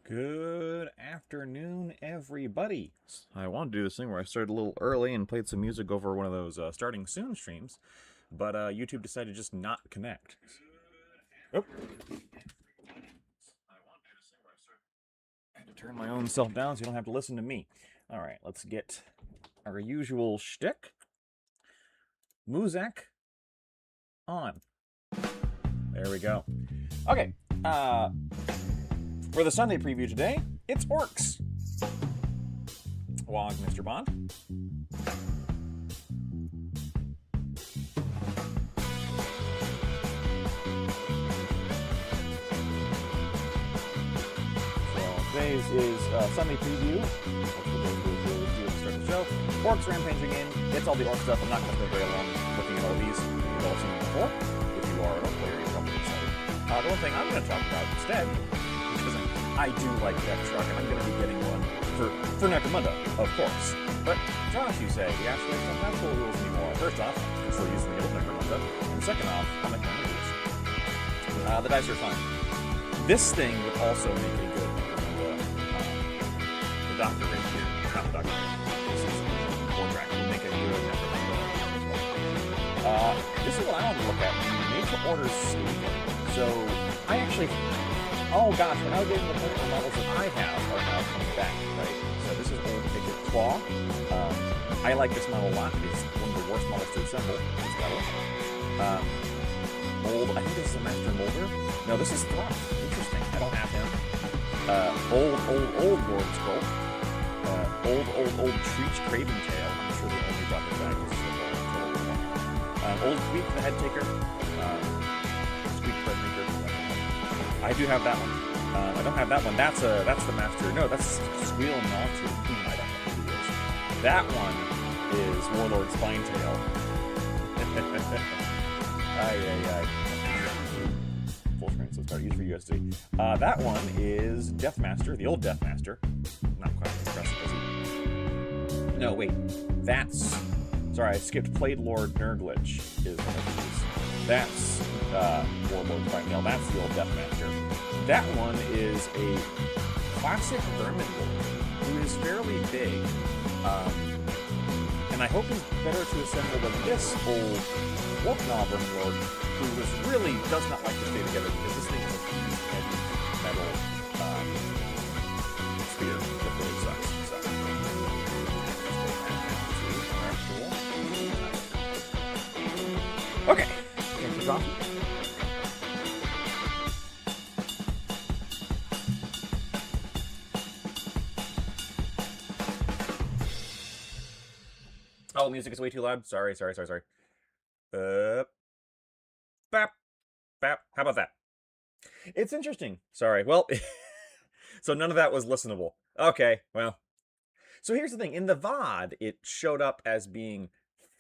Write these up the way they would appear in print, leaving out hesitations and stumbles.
Good afternoon, everybody. I wanted to do this thing where I started a little early and played some music over one of those starting soon streams, but YouTube decided to just not connect. Oh. I had to turn my own self down so you don't have to listen to me. All right, let's get our usual shtick. Muzak on. There we go. Okay. For the Sunday preview today, it's Orcs. Wog, Mr. Bond. So today's is Sunday preview. Start the show. Orcs rampaging in. It's all the Orc stuff. I'm not going to spend very long looking at all these. You've all seen them before. If you are an Orc player, you're probably excited. The one thing I'm going to talk about instead, because I do like that truck, and I'm going to be getting one for Necromunda, of course. But Josh, you say, we actually don't have full rules anymore. First off, we're still using the old Necromunda, and second off, I'm making the rules. The dice are fun. This thing would also make a good Necromunda. The Doctor right here, not the Doctor. This is the Wardrack. Will make a good Necromunda as well. This is what I want to look at. Nature orders sleep. So I actually. Oh gosh, we're now getting the physical models that I have are now coming back, right? So this is Old Picket Claw. I like this model a lot. It's one of the worst models to assemble, this model. I think this is a Master Molder. No, this is Throp. Interesting. I don't have him. Old Lord Skull. Old Treach Craven Tail. I'm sure they only brought this back. This is a total one. Old Tweak the Head Taker. Squeak Threadmaker. I do have that one. I don't have that one. That's the Master. No, that's Squeal Naltu. I don't know who it is. That one is Warlord Spinetail. Full screen, so it's better. Easy for USD. That one is Deathmaster, the old Deathmaster. Not quite as impressive as he. No, wait. That's. Sorry, I skipped Plaid Lord Nurglitch is one of these. That's Warlord Spinetail. That's the old Deathmaster. That one is a classic Vermin Lord who is fairly big. And I hope he's better to assemble than this old Wolfnaw Vermin Lord who really does not like to stay together because this thing is a huge, heavy metal spear that really sucks. So. Okay. Thanks for coffee. Oh, music is way too loud. Sorry. Bap. How about that? It's interesting. Sorry. Well, so none of that was listenable. Okay, well. So here's the thing. In the VOD, it showed up as being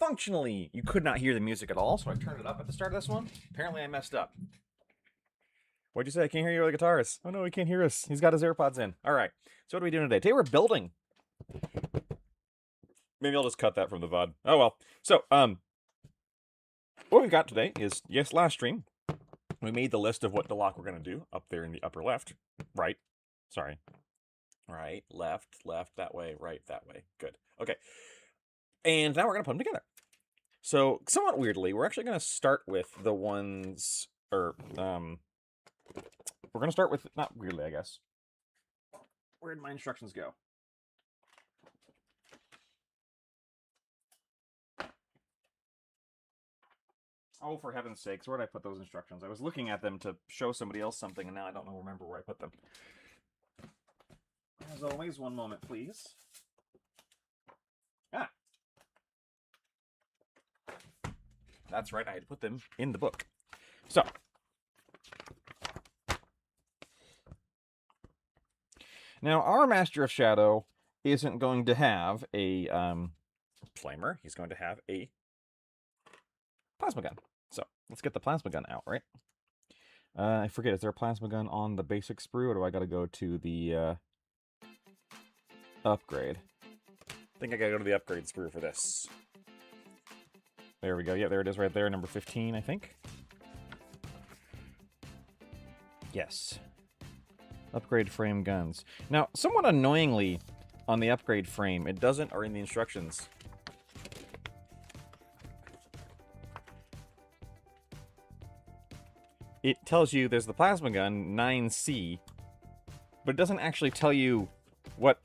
functionally, you could not hear the music at all, so I turned it up at the start of this one. Apparently I messed up. What'd you say? I can't hear you with the guitars. Oh no, he can't hear us. He's got his AirPods in. All right. So what are we doing today? Today we're building. Maybe I'll just cut that from the VOD. Oh well. So, what we've got today is, yes, last stream, we made the list of what Delaque we're going to do up there in the upper left. Right. Sorry. Right, left, that way, right, that way. Good. Okay. And now we're going to put them together. So, somewhat weirdly, we're actually going to start with the ones, we're going to start with, not weirdly, I guess. Where did my instructions go? Oh, for heaven's sakes, where did I put those instructions? I was looking at them to show somebody else something, and now I don't remember where I put them. As always, one moment, please. Ah. That's right, I had to put them in the book. So. Now, our Master of Shadow isn't going to have a flamer. He's going to have a plasma gun. So, let's get the plasma gun out, right? I forget, is there a plasma gun on the basic sprue, or do I gotta go to the upgrade? I think I gotta go to the upgrade sprue for this. There we go. Yeah, there it is right there, number 15, I think. Yes. Upgrade frame guns. Now, somewhat annoyingly, on the upgrade frame, it doesn't, or in the instructions, it tells you there's the plasma gun, 9C, but it doesn't actually tell you what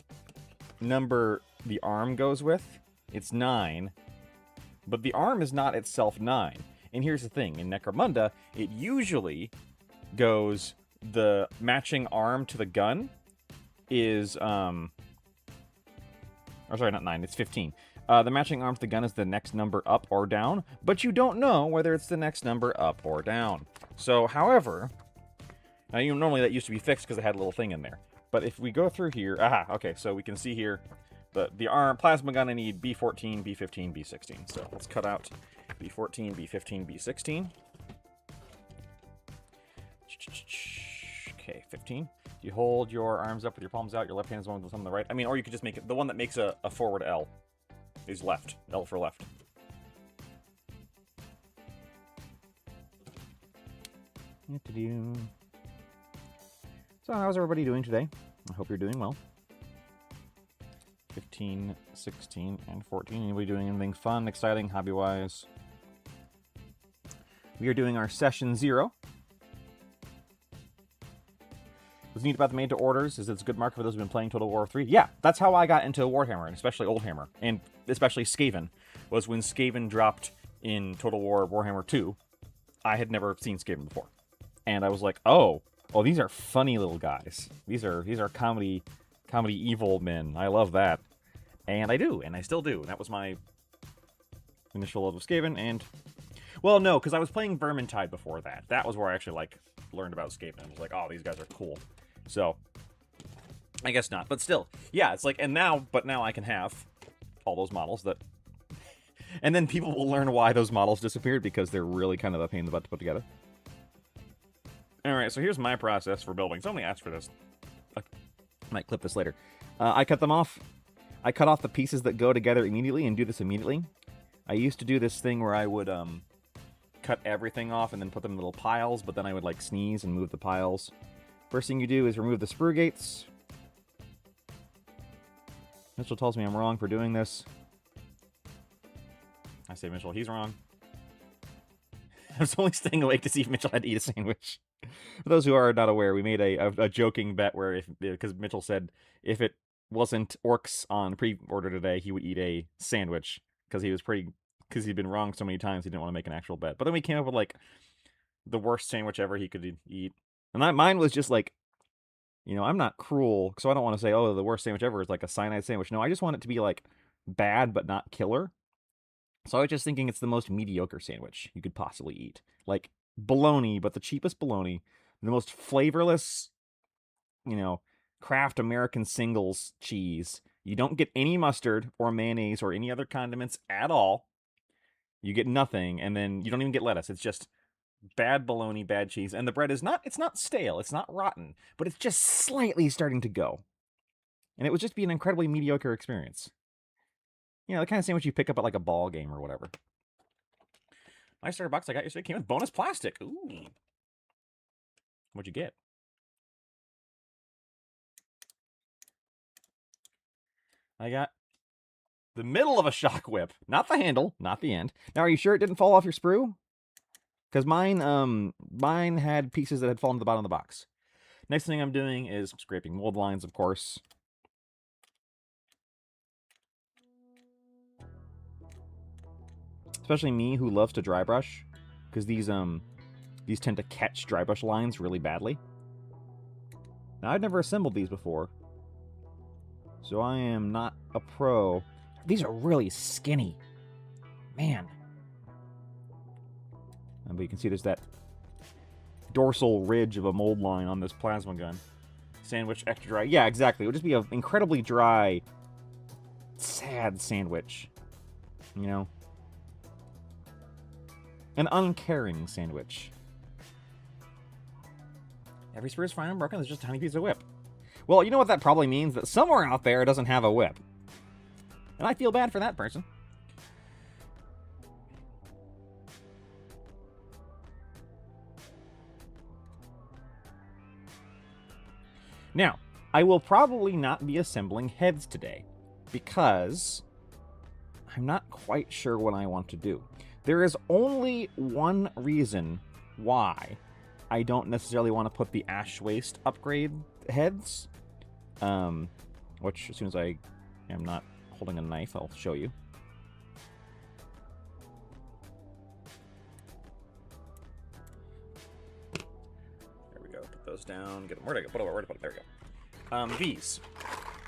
number the arm goes with. It's 9, but the arm is not itself 9. And here's the thing, in Necromunda, it usually goes, the matching arm to the gun is, or sorry, not 9, it's 15. The matching arm to the gun is the next number up or down, but you don't know whether it's the next number up or down. So, however, now normally that used to be fixed because it had a little thing in there. But if we go through here, okay, so we can see here, the arm, plasma gun, I need B14, B15, B16. So let's cut out B14, B15, B16. Okay, 15. You hold your arms up with your palms out, your left hand is the one with the thumb on the right. I mean, or you could just make it, the one that makes a forward L is left. L for left. So how's everybody doing today? I hope you're doing well. 15, 16, and 14. Anybody doing anything fun, exciting, hobby-wise? We are doing our session 0. What's neat about the made-to-orders is it's a good marker for those who've been playing Total War 3. Yeah, that's how I got into Warhammer, and especially Oldhammer, and especially Skaven, was when Skaven dropped in Total War Warhammer 2. I had never seen Skaven before. And I was like, oh, these are funny little guys. These are comedy evil men. I love that. And I do, and I still do. And that was my initial love of Skaven, and... Well, no, because I was playing Vermintide before that. That was where I actually, learned about Skaven. I was like, oh, these guys are cool. So, I guess not. But still, yeah, it's like, now I can have all those models that... And then people will learn why those models disappeared, because they're really kind of a pain in the butt to put together. Alright, so here's my process for building. Somebody asked for this. I might clip this later. I cut them off. I cut off the pieces that go together immediately and do this immediately. I used to do this thing where I would cut everything off and then put them in little piles, but then I would sneeze and move the piles. First thing you do is remove the sprue gates. Mitchell tells me I'm wrong for doing this. I say Mitchell, he's wrong. I was only staying awake to see if Mitchell had to eat a sandwich. For those who are not aware, we made a joking bet where, because Mitchell said if it wasn't orcs on pre-order today, he would eat a sandwich, because he'd been wrong so many times he didn't want to make an actual bet. But then we came up with the worst sandwich ever he could eat, and mine was just I'm not cruel, so I don't want to say, oh, the worst sandwich ever is a cyanide sandwich. No, I just want it to be bad but not killer. So I was just thinking it's the most mediocre sandwich you could possibly eat. Bologna, but the cheapest bologna. The most flavorless, Kraft American Singles cheese. You don't get any mustard or mayonnaise or any other condiments at all. You get nothing, and then you don't even get lettuce. It's just bad bologna, bad cheese. And the bread is it's not stale, it's not rotten, but it's just slightly starting to go. And it would just be an incredibly mediocre experience. The kind of sandwich you pick up at a ball game or whatever. My starter box I got yesterday came with bonus plastic. Ooh. What'd you get? I got the middle of a shock whip. Not the handle, not the end. Now, are you sure it didn't fall off your sprue? Because mine had pieces that had fallen to the bottom of the box. Next thing I'm doing is scraping mold lines, of course. Especially me, who loves to dry brush, because these tend to catch dry brush lines really badly. Now, I've never assembled these before, so I am not a pro. These are really skinny. Man. But you can see there's that dorsal ridge of a mold line on this plasma gun. Sandwich, extra dry. Yeah, exactly. It would just be an incredibly dry, sad sandwich. An uncaring sandwich. Every sprue is fine and broken, there's just a tiny piece of whip. Well, you know what that probably means? That somewhere out there doesn't have a whip. And I feel bad for that person. Now, I will probably not be assembling heads today because I'm not quite sure what I want to do. There is only one reason why I don't necessarily want to put the Ash Waste upgrade heads, which as soon as I am not holding a knife, I'll show you. There we go. Put those down. Get them. Where'd I go? Where'd I put it? There we go. These.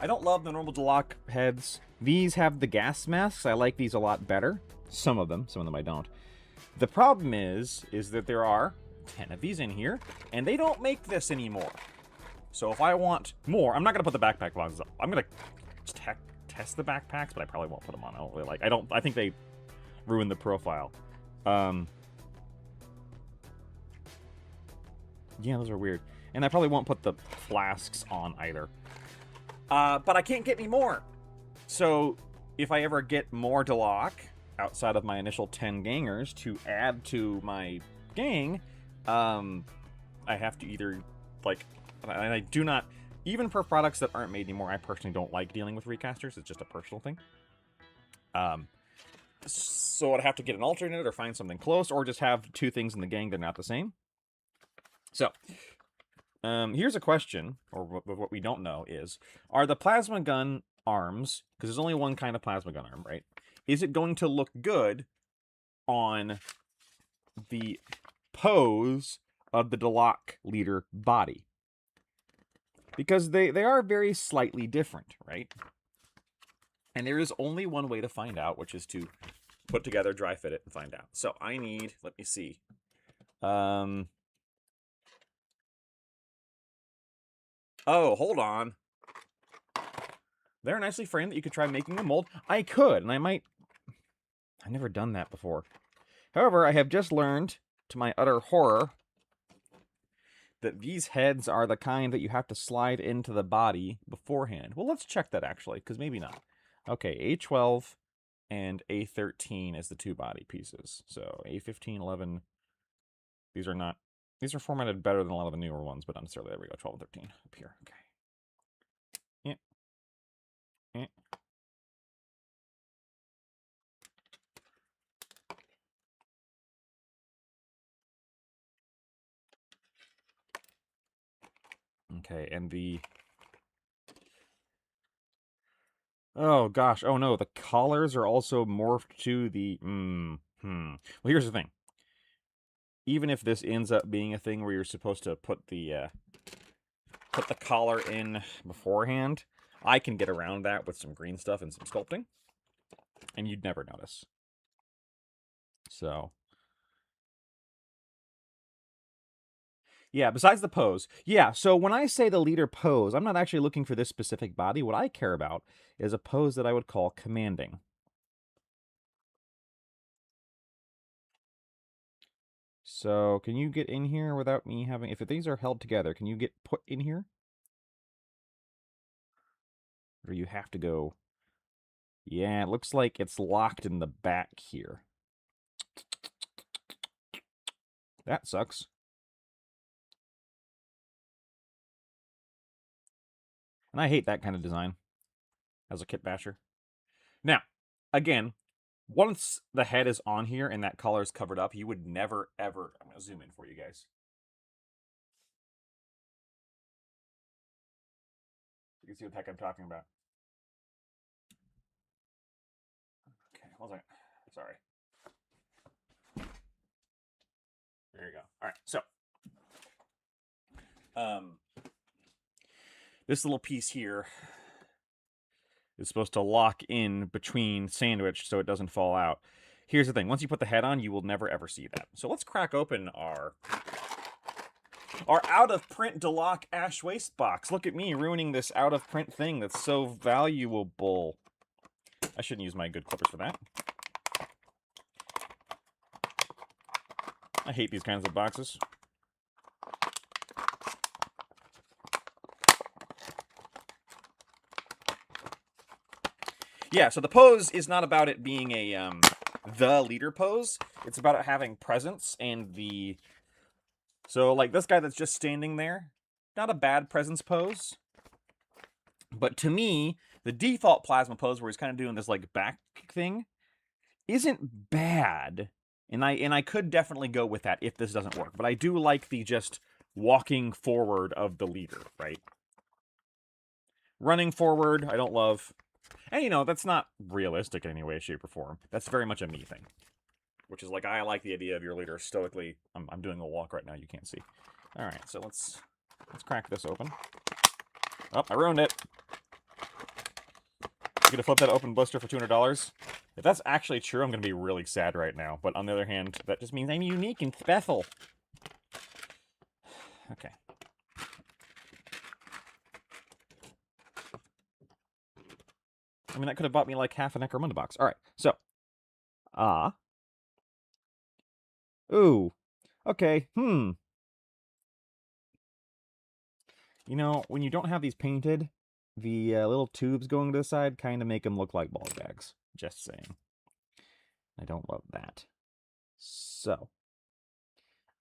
I don't love the normal Delaque heads. These have the gas masks. I like these a lot better. Some of them I don't. The problem is that there are 10 of these in here, and they don't make this anymore. So if I want more, I'm not going to put the backpack boxes up. I'm going to test the backpacks, but I probably won't put them on. I think they ruin the profile. Yeah, those are weird. And I probably won't put the flasks on either. But I can't get any more. So if I ever get more Delaque outside of my initial 10 gangers to add to my gang, I have to either, like, and I do not, even for products that aren't made anymore, I personally don't like dealing with recasters. It's just a personal thing. So I'd have to get an alternate or find something close, or just have two things in the gang that are not the same. So, here's a question, or what we don't know is, are the plasma gun arms, because there's only one kind of plasma gun arm, right? Is it going to look good on the pose of the Delaque leader body? Because they are very slightly different, right? And there is only one way to find out, which is to put together, dry fit it, and find out. So I need, let me see. Oh, hold on. They're nicely framed that you could try making a mold. I could, and I might. I've never done that before. However, I have just learned, to my utter horror, that these heads are the kind that you have to slide into the body beforehand. Well, let's check that, actually, because maybe not. Okay, A12 and A13 is the two body pieces. So A15, 11, these are not, these are formatted better than a lot of the newer ones, but not necessarily. There we go, 12 and 13 up here. Okay. Yeah. Yeah. Okay, and the... Oh, gosh. Oh, no. The collars are also morphed to the... Well, here's the thing. Even if this ends up being a thing where you're supposed to put the collar in beforehand, I can get around that with some green stuff and some sculpting. And you'd never notice. So... Yeah, besides the pose. Yeah, so when I say the leader pose, I'm not actually looking for this specific body. What I care about is a pose that I would call commanding. So, can you get in here without me having... If these are held together, can you get put in here? Or you have to go... Yeah, it looks like it's locked in the back here. That sucks. And I hate that kind of design as a kit basher. Now, again, once the head is on here and that collar is covered up, you would never, ever... I'm going to zoom in for you guys. You can see what the heck I'm talking about. Okay, hold on. Sorry. There you go. All right, so... this little piece here is supposed to lock in between sandwich so it doesn't fall out. Here's the thing. Once you put the head on, you will never, ever see that. So let's crack open our out-of-print Delaque Ash Waste box. Look at me ruining this out-of-print thing that's so valuable. I shouldn't use my good clippers for that. I hate these kinds of boxes. Yeah, so the pose is not about it being a the leader pose. It's about it having presence and the... So, like, this guy that's just standing there, not a bad presence pose. But to me, the default plasma pose where he's kind of doing this like back thing isn't bad. And I could definitely go with that if this doesn't work. But I do like the just walking forward of the leader, right? Running forward, I don't love. And, you know, that's not realistic in any way, shape, or form. That's very much a me thing. Which is like, I like the idea of your leader stoically. I'm doing a walk right now, you can't see. Alright, so let's crack this open. Oh, I ruined it. I'm gonna flip that open blister for $200. If that's actually true, I'm gonna be really sad right now. But on the other hand, that just means I'm unique and special. Okay. I mean, that could have bought me like half a Necromunda box. Alright, so. Ooh. Okay, You know, when you don't have these painted, the little tubes going to the side kind of make them look like ball bags. Just saying. I don't love that. So.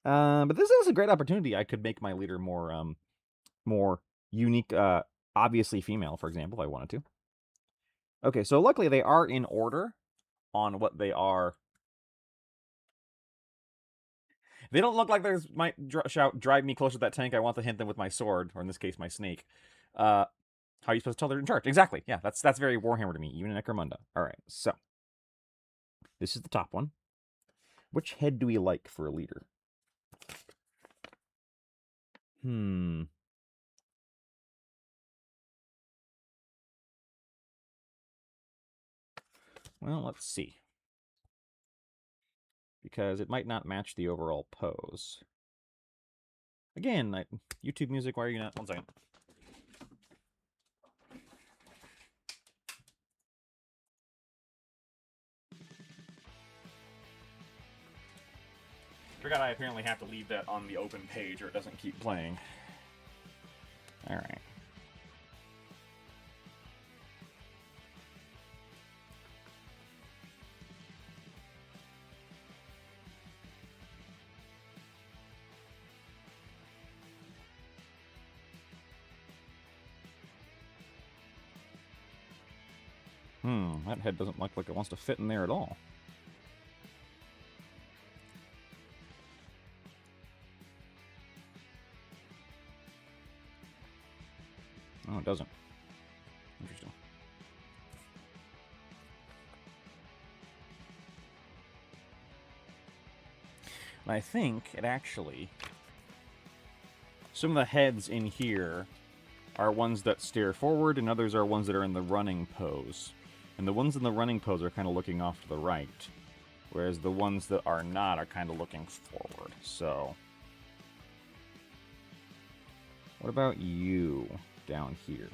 But this is a great opportunity. I could make my leader more, more unique, obviously female, for example, if I wanted to. Okay, so luckily they are in order on what they are. They don't look like they might shout, drive me closer to that tank. I want to hit them with my sword, or in this case, my snake. How are you supposed to tell they're in charge? Exactly. Yeah, that's very Warhammer to me, even in Necromunda. All right, so this is the top one. Which head do we like for a leader? Well, let's see. Because it might not match the overall pose. Again, YouTube music, why are you not? 1 second. Forgot I apparently have to leave that on the open page or it doesn't keep playing. Alright. That head doesn't look like it wants to fit in there at all. Oh, it doesn't. Interesting. And I think it actually... Some of the heads in here are ones that stare forward, and others are ones that are in the running pose. And the ones in the running pose are kind of looking off to the right, whereas the ones that are not are kind of looking forward. So, what about you down here?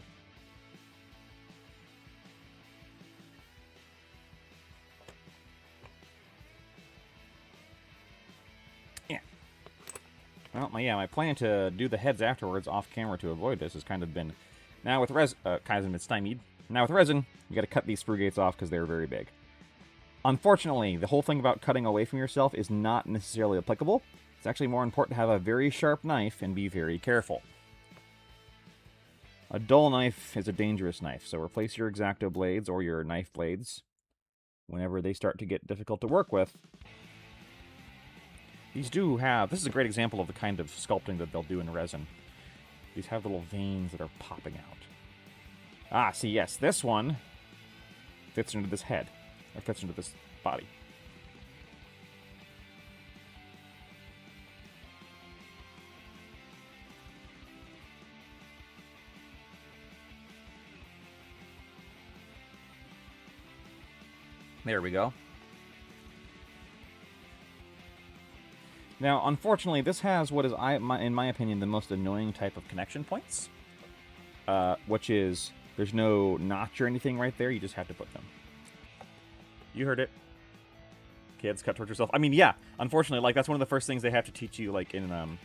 Yeah. Well, my plan to do the heads afterwards off camera to avoid this has kind of been... Now with Kaizen, it's stymied. Now with resin, you got to cut these sprue gates off because they're very big. Unfortunately, the whole thing about cutting away from yourself is not necessarily applicable. It's actually more important to have a very sharp knife and be very careful. A dull knife is a dangerous knife, so replace your X-Acto blades or your knife blades whenever they start to get difficult to work with. These do have... This is a great example of the kind of sculpting that they'll do in resin. These have little veins that are popping out. Ah, see, yes, this one fits into this head, or fits into this body. There we go. Now, unfortunately, this has what is, in my opinion, the most annoying type of connection points, which is... There's no notch or anything right there. You just have to put them. You heard it. Kids, cut towards yourself. I mean, yeah. Unfortunately, like, that's one of the first things they have to teach you, like, in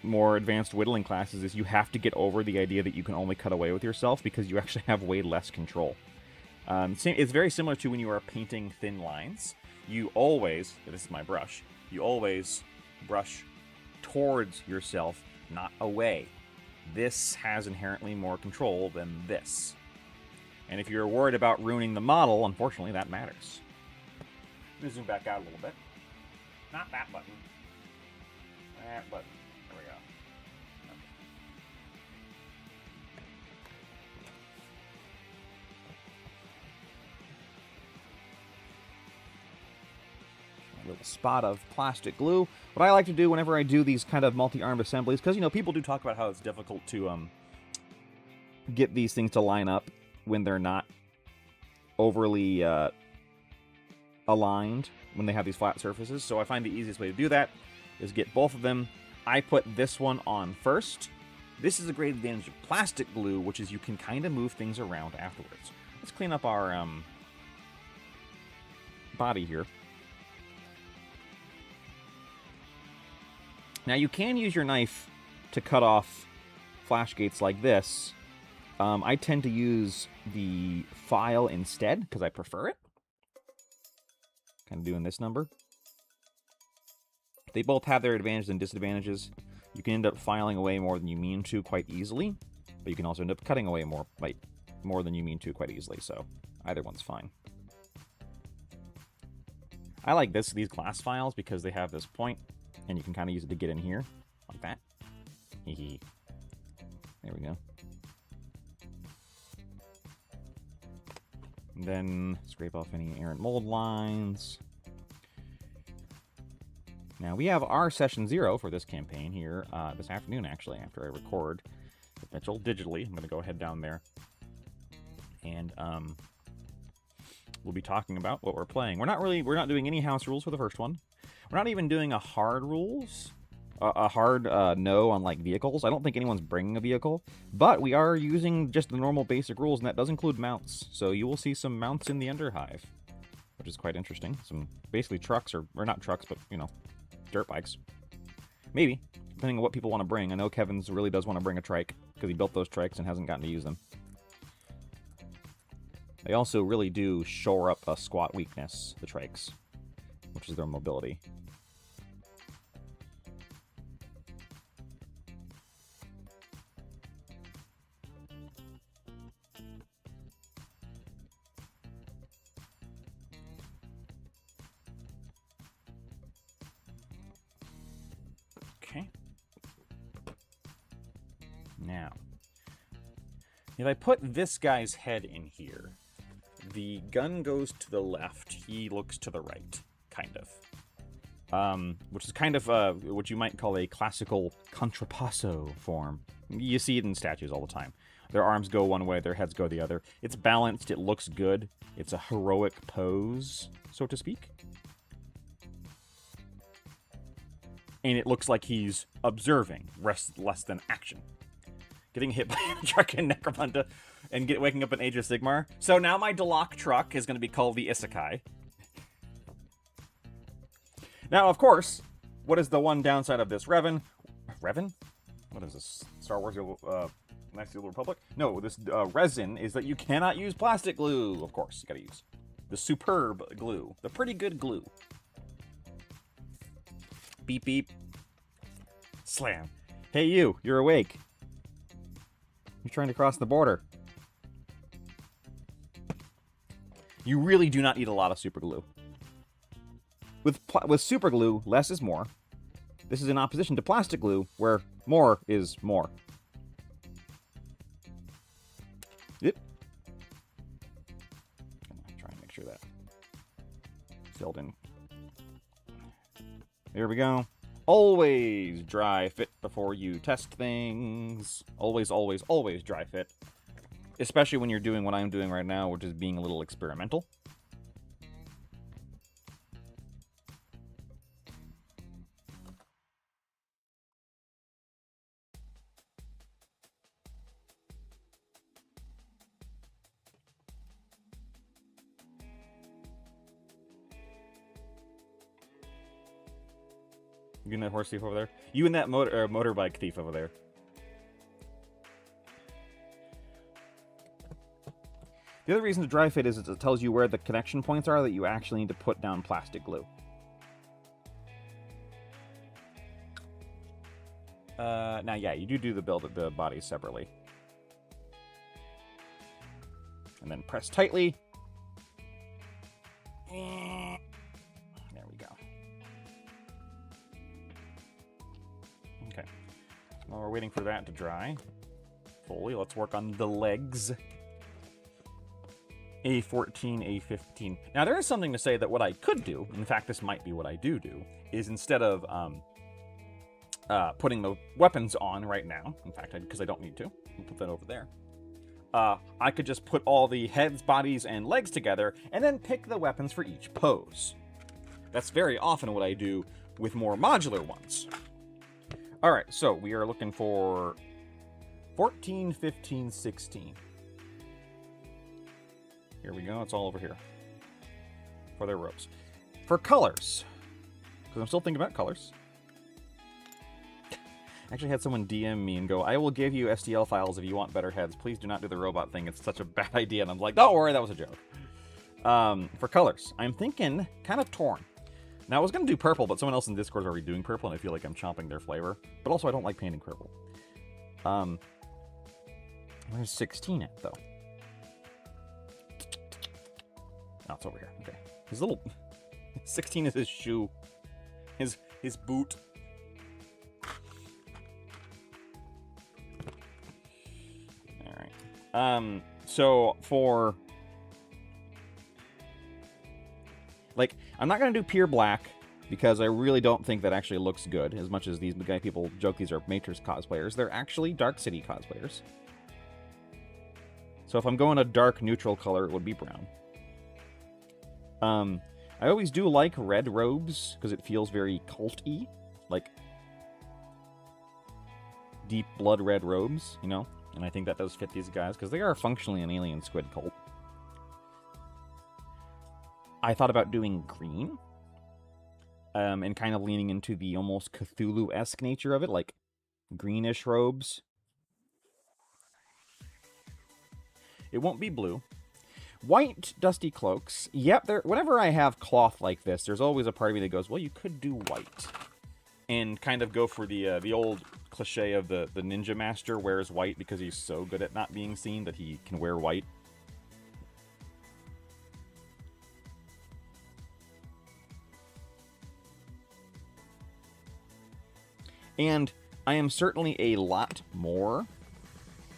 more advanced whittling classes, is you have to get over the idea that you can only cut away with yourself because you actually have way less control. It's very similar to when you are painting thin lines. You always, this is my brush, you always brush towards yourself not away. This has inherently more control than this. And if you're worried about ruining the model, unfortunately, that matters. Let me zoom back out a little bit. Not that button. That button. There we go. A little spot of plastic glue. What I like to do whenever I do these kind of multi-armed assemblies, because, you know, people do talk about how it's difficult to get these things to line up when they're not overly aligned, when they have these flat surfaces. So I find the easiest way to do that is get both of them. I put this one on first. This is a great advantage of plastic glue, which is you can kind of move things around afterwards. Let's clean up our body here. Now you can use your knife to cut off flash gates like this. I tend to use the file instead because I prefer it. Kind of doing this number. They both have their advantages and disadvantages. You can end up filing away more than you mean to quite easily, but you can also end up cutting away more than you mean to quite easily, so either one's fine. I like these glass files because they have this point, and you can kind of use it to get in here, like that. Hee. There we go. And then scrape off any errant mold lines. Now, we have our session 0 for this campaign here this afternoon, actually, after I record with Mitchell digitally. I'm going to go ahead down there. And we'll be talking about what we're playing. We're not doing any house rules for the first one. We're not even doing a hard rules. A hard no on, like, vehicles. I don't think anyone's bringing a vehicle. But we are using just the normal basic rules, and that does include mounts. So you will see some mounts in the Underhive, which is quite interesting. Some, basically, trucks, or not trucks, but, you know, dirt bikes. Maybe, depending on what people want to bring. I know Kevin's really does want to bring a trike, because he built those trikes and hasn't gotten to use them. They also really do shore up a squat weakness, the trikes, which is their mobility. Okay. Now, if I put this guy's head in here, the gun goes to the left, he looks to the right, kind of. Which is kind of what you might call a classical contrapasso form. You see it in statues all the time. Their arms go one way, their heads go the other. It's balanced, it looks good. It's a heroic pose, so to speak. And it looks like he's observing, less than action. Getting hit by a truck in Necromunda and waking up in Age of Sigmar. So now my Delaque truck is going to be called the Isekai. Now, of course, what is the one downside of this Revan? Revan? What is this? Star Wars Knights of the Old Republic? No, this resin is that you cannot use plastic glue. Of course, you gotta use the superb glue. The pretty good glue. Beep, beep. Slam. Hey, you're awake. You're trying to cross the border. You really do not need a lot of super glue. With super glue, less is more. This is in opposition to plastic glue, where more is more. Yep. Try and make sure that filled in. There we go. Always dry fit before you test things. Always, always, always dry fit. Especially when you're doing what I'm doing right now, which is being a little experimental. You and that horse thief over there? You and that motorbike thief over there. The other reason to dry fit is it tells you where the connection points are that you actually need to put down plastic glue. Now, yeah, you do the build of the bodies separately. And then press tightly. There we go. Okay. While we're waiting for that to dry fully, let's work on the legs. A14, A15. Now, there is something to say that what I could do, in fact, this might be what I do, is instead of putting the weapons on right now, in fact, because I don't need to, I'll put that over there, I could just put all the heads, bodies, and legs together, and then pick the weapons for each pose. That's very often what I do with more modular ones. Alright, so we are looking for 14, 15, 16. Here we go, it's all over here. For their robes. For colors, because I'm still thinking about colors. I actually had someone DM me and go, I will give you STL files if you want better heads. Please do not do the robot thing. It's such a bad idea. And I'm like, don't worry, that was a joke. For colors, I'm thinking kind of torn. Now, I was going to do purple, but someone else in Discord is already doing purple, and I feel like I'm chomping their flavor. But also, I don't like painting purple. Where's 16 at, though? Oh, it's over here. Okay. His little... 16 is his shoe. His boot. Alright. So, for... Like, I'm not going to do pure black, because I really don't think that actually looks good, as much as these people joke these are Matrix cosplayers. They're actually Dark City cosplayers. So if I'm going a dark neutral color, it would be brown. I always do like red robes, because it feels very cult-y. Like, deep blood red robes, you know? And I think that does fit these guys, because they are functionally an alien squid cult. I thought about doing green. And kind of leaning into the almost Cthulhu-esque nature of it, like greenish robes. It won't be blue. White dusty cloaks. Yep, whenever I have cloth like this, there's always a part of me that goes, well, you could do white. And kind of go for the old cliche of the ninja master wears white because he's so good at not being seen that he can wear white. And I am certainly a lot more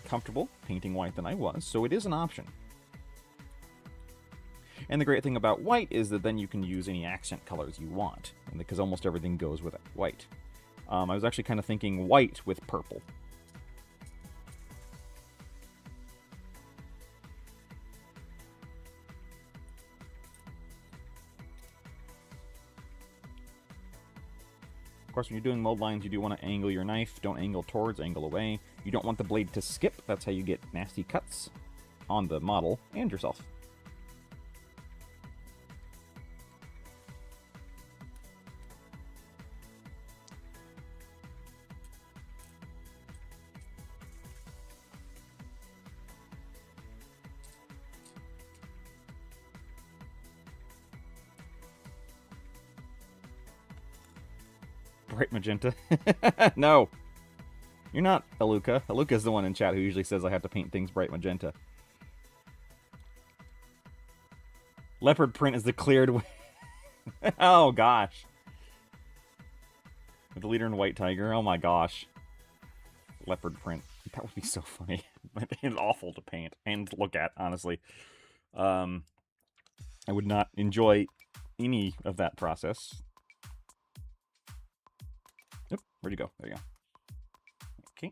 comfortable painting white than I was, so it is an option. And the great thing about white is that then you can use any accent colors you want, because almost everything goes with white. I was actually kind of thinking white with purple. Of course, when you're doing mold lines, you do want to angle your knife. Don't angle towards, angle away. You don't want the blade to skip. That's how you get nasty cuts on the model and yourself. Bright magenta. No. You're not Aluka. Aluka's the one in chat who usually says I have to paint things bright magenta. Leopard print is the cleared... Oh, gosh. With the leader in white tiger. Oh, my gosh. Leopard print. That would be so funny. It's awful to paint and look at, honestly. I would not enjoy any of that process. Oop, where'd you go? There you go. Okay.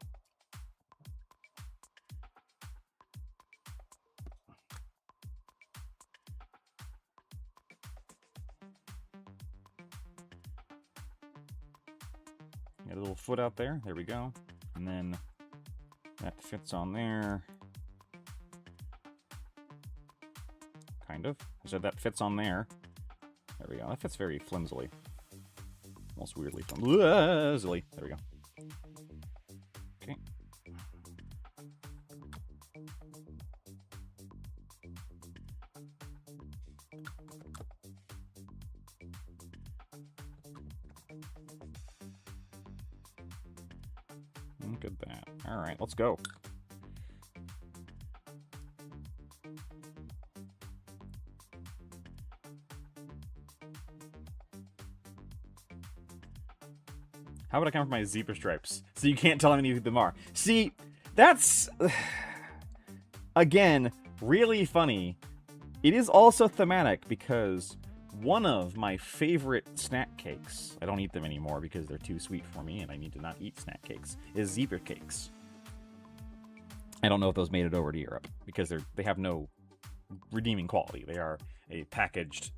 Got a little foot out there. There we go. And then that fits on there. Kind of. I said that fits on there. There we go. That fits very flimsily. Almost weirdly flimsily. There we go. Okay. Look at that. Alright, let's go. How would I come for my zebra stripes? So you can't tell any of them are. See, that's, again, really funny. It is also thematic because one of my favorite snack cakes, I don't eat them anymore because they're too sweet for me and I need to not eat snack cakes, is zebra cakes. I don't know if those made it over to Europe because they have no redeeming quality. They are a packaged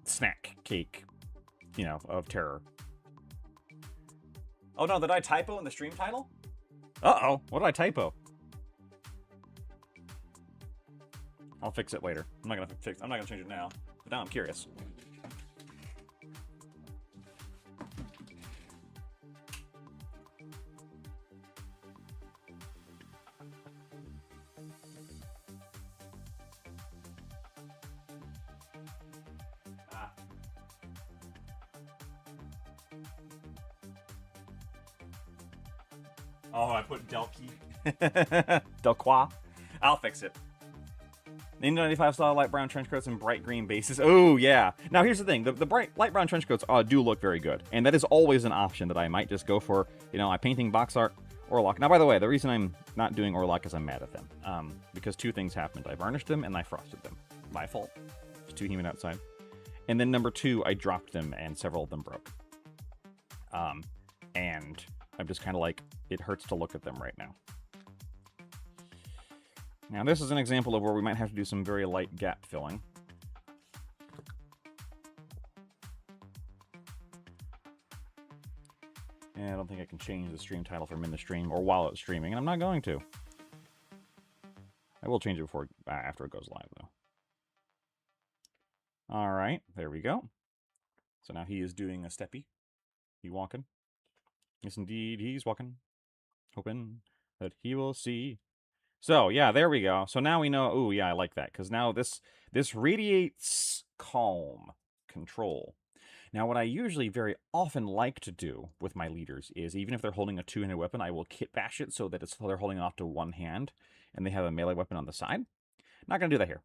snack cake, you know, of terror. Oh no, did I typo in the stream title? Uh-oh, what did I typo? I'll fix it later. I'm not gonna change it now. But now I'm curious. Oh, I put Delaque. Delaque. I'll fix it. The 95 style light brown trench coats and bright green bases. Oh, yeah. Now, here's the thing. The bright light brown trench coats do look very good. And that is always an option that I might just go for. You know, I'm painting box art, Orlock. Now, by the way, the reason I'm not doing Orlock is I'm mad at them. Because two things happened. I varnished them and I frosted them. My fault. It's too humid outside. And then number two, I dropped them and several of them broke. And I'm just kind of like, it hurts to look at them right now. Now, this is an example of where we might have to do some very light gap filling. And I don't think I can change the stream title from in the stream or while it's streaming, and I'm not going to. I will change it after it goes live, though. All right, there we go. So now he is doing a steppy. He walking. Yes, indeed, he's walking. Hoping that he will see. So, yeah, there we go. So now we know, ooh, yeah, I like that, because now this radiates calm, control. Now, what I usually very often like to do with my leaders is, even if they're holding a two-handed weapon, I will kit bash it so that they're holding off to one hand, and they have a melee weapon on the side. Not going to do that here,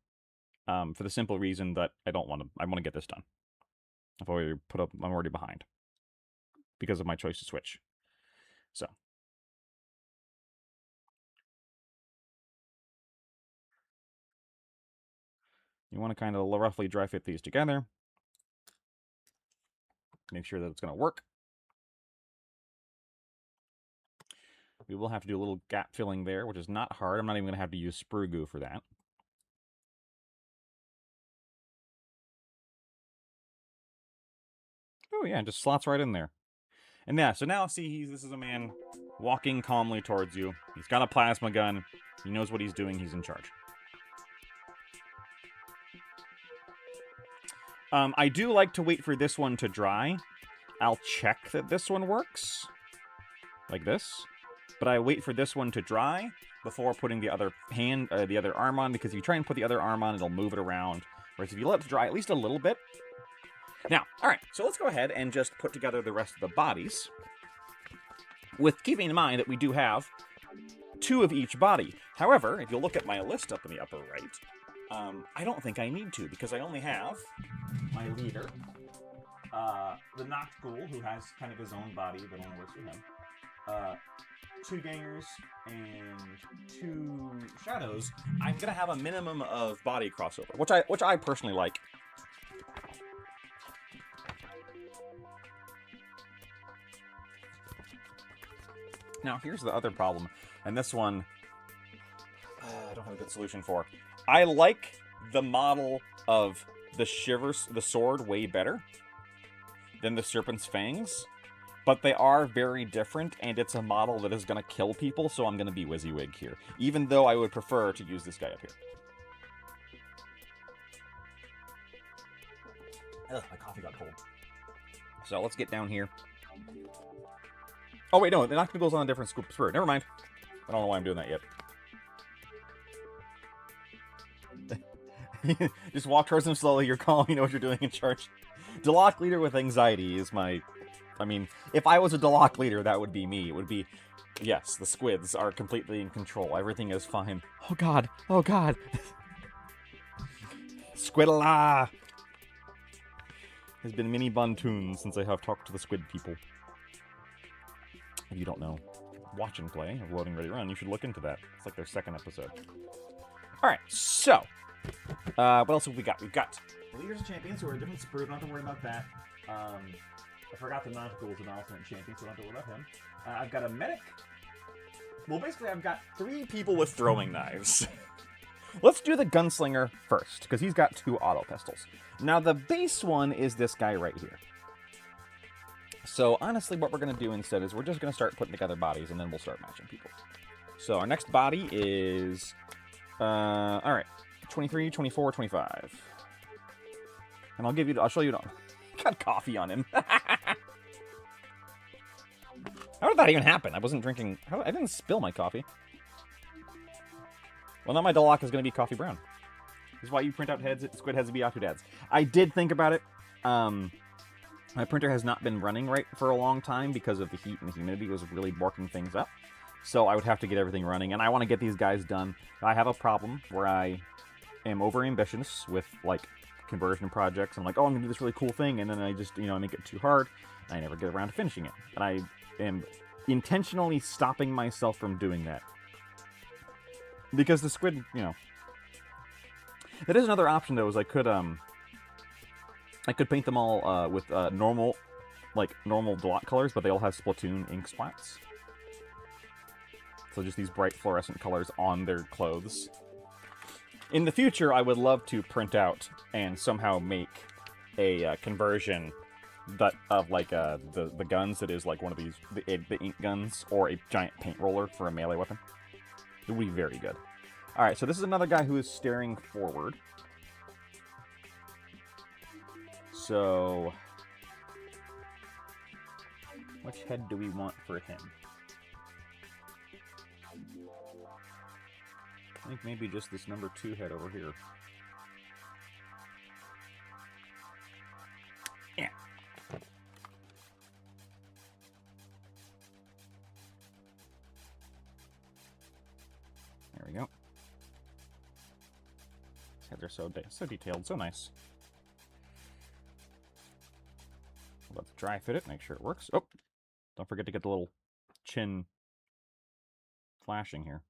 for the simple reason that I want to get this done. I'm already behind, because of my choice to switch. So. You want to kind of roughly dry fit these together. Make sure that it's going to work. We will have to do a little gap filling there, which is not hard. I'm not even going to have to use sprue goo for that. Oh yeah, just slots right in there. And yeah, so now see, this is a man walking calmly towards you. He's got a plasma gun. He knows what he's doing. He's in charge. I do like to wait for this one to dry. I'll check that this one works. Like this. But I wait for this one to dry before putting the other arm on, because if you try and put the other arm on, it'll move it around. Whereas if you let it dry at least a little bit. Now, alright, so let's go ahead and just put together the rest of the bodies. With keeping in mind that we do have 2 of each body. However, if you look at my list up in the upper right, I don't think I need to, because I only have my leader, the Noct Ghoul, who has kind of his own body that only works for him, 2 Gangers, and 2 Shadows. I'm gonna have a minimum of body crossover, which I personally like. Now, here's the other problem, and this one I don't have a good solution for. I like the model of the sword way better than the Serpent's Fangs, but they are very different, and it's a model that is going to kill people, so I'm going to be WYSIWYG here, even though I would prefer to use this guy up here. Ugh, my coffee got cold. So let's get down here. Oh wait, no, the Noct Ghoul's on a different spur. Never mind. I don't know why I'm doing that yet. Just walk towards him slowly. You're calm. You know what you're doing in charge. Delaque leader with anxiety is my I mean, if I was a Delaque leader, that would be me. It would be, yes, the squids are completely in control. Everything is fine. Oh god, oh god. Squidala! Has been many buntoons since I have talked to the squid people. If you don't know, Watch and Play of Loading Ready Run, you should look into that. It's like their second episode. Alright, so, what else have we got? We've got Leaders and Champions who are a different sprue, don't have to worry about that. I forgot the Nautical is an alternate champion, so don't have to worry about him. I've got a Medic. Well, basically, I've got 3 people with throwing knives. Let's do the Gunslinger first, because he's got 2 auto pistols. Now, the base one is this guy right here. So, honestly, what we're going to do instead is we're just going to start putting together bodies, and then we'll start matching people. So, our next body is... alright. 23, 24, 25. And I'll show you... Got coffee on him. How did that even happen? I wasn't drinking... I didn't spill my coffee. Well, now my Delaque is going to be coffee brown. This is why you print out heads. Squid heads to be out 2 dads. I did think about it. My printer has not been running right for a long time because of the heat and the humidity was really barking things up. So I would have to get everything running, and I want to get these guys done. I have a problem where I am over-ambitious with, like, conversion projects. I'm like, oh, I'm going to do this really cool thing, and then I just, I make it too hard, and I never get around to finishing it. And I am intentionally stopping myself from doing that. Because the squid, That is another option, though, is I could paint them all with normal Delaque colors, but they all have Splatoon ink splats. So just these bright fluorescent colors on their clothes. In the future, I would love to print out and somehow make a conversion of the guns that is like one of these the ink guns or a giant paint roller for a melee weapon. It would be very good. All right, so this is another guy who is staring forward. So, which head do we want for him? I think maybe just this number 2 head over here. Yeah. There we go. These heads are so detailed, so nice. Let's dry fit it, make sure it works. Oh, don't forget to get the little chin flashing here.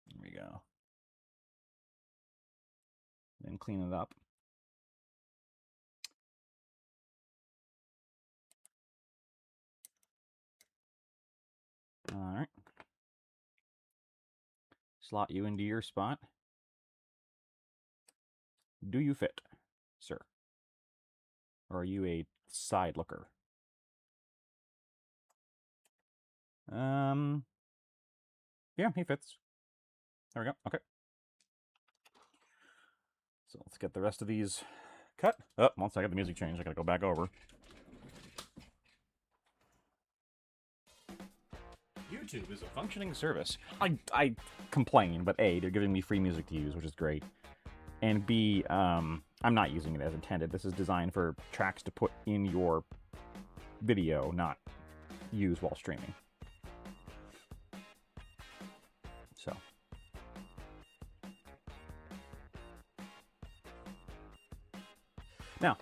There we go. Then clean it up. All right. Slot you into your spot. Do you fit, sir? Or are you a side looker? Yeah, he fits. There we go. Okay. So let's get the rest of these cut. Oh, once I get the music changed, I gotta go back over. YouTube is a functioning service. I complain, but A, they're giving me free music to use, which is great. And B, I'm not using it as intended. This is designed for tracks to put in your video, not use while streaming. So. Now,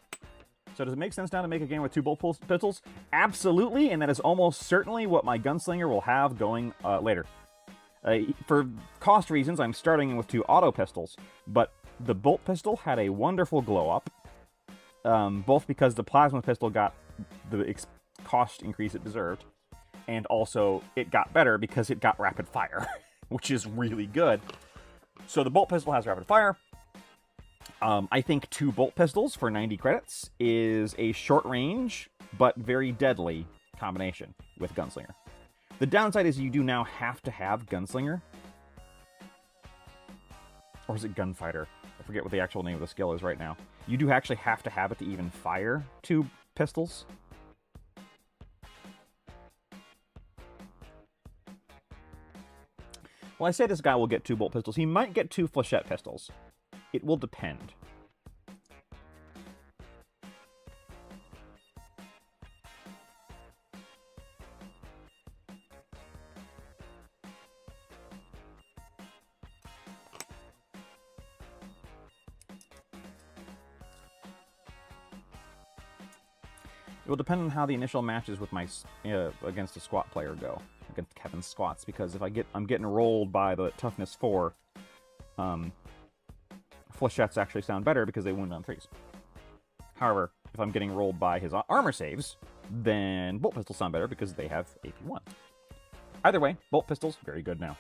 so does it make sense now to make a game with 2 bolt pistols? Absolutely, and that is almost certainly what my Gunslinger will have going later. For cost reasons, I'm starting with 2 auto pistols, but the bolt pistol had a wonderful glow-up, both because the plasma pistol got the cost increase it deserved, and also it got better because it got rapid fire, which is really good. So the bolt pistol has rapid fire. I think 2 bolt pistols for 90 credits is a short range, but very deadly combination with Gunslinger. The downside is you do now have to have Gunslinger. Or is it Gunfighter? I forget what the actual name of the skill is right now. You do actually have to have it to even fire 2 pistols. Well, I say this guy will get 2 bolt pistols. He might get 2 flechette pistols. It will depend. It will depend on how the initial matches with my against a squat player go, against Kevin's squats. Because if I'm getting rolled by the toughness 4, flechettes actually sound better because they wound on 3s. However, if I'm getting rolled by his armor saves, then bolt pistols sound better because they have AP 1. Either way, bolt pistols very good now.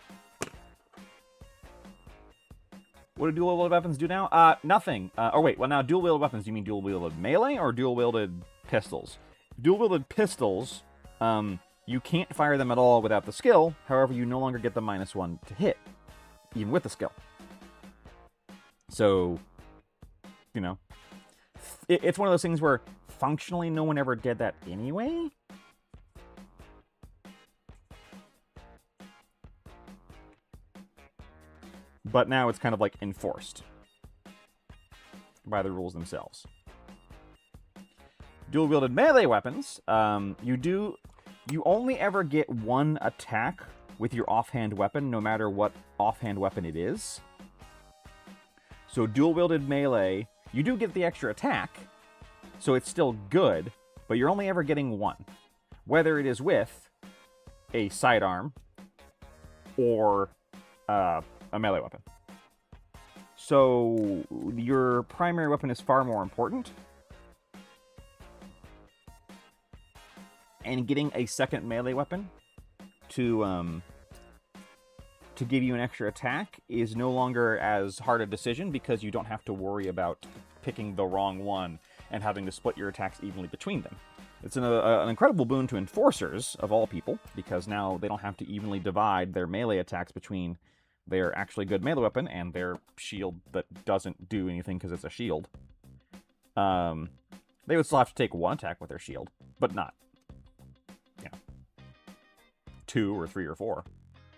What do dual-wielded weapons do now? Nothing. Oh, wait. Well, now dual-wielded weapons, do you mean dual-wielded melee or dual-wielded pistols? Dual-wielded pistols, you can't fire them at all without the skill. However, you no longer get the -1 to hit, even with the skill. So, you know, it's one of those things where functionally no one ever did that anyway. But now it's kind of like enforced by the rules themselves. Dual-wielded melee weapons, you only ever get 1 attack with your offhand weapon, no matter what offhand weapon it is. So dual-wielded melee, you do get the extra attack, so it's still good, but you're only ever getting 1. Whether it is with a sidearm or a melee weapon. So your primary weapon is far more important. And getting a second melee weapon to give you an extra attack is no longer as hard a decision because you don't have to worry about picking the wrong one and having to split your attacks evenly between them. It's an incredible boon to enforcers, of all people, because now they don't have to evenly divide their melee attacks between their actually good melee weapon and their shield that doesn't do anything because it's a shield. They would still have to take 1 attack with their shield, but not, 2 or 3 or 4.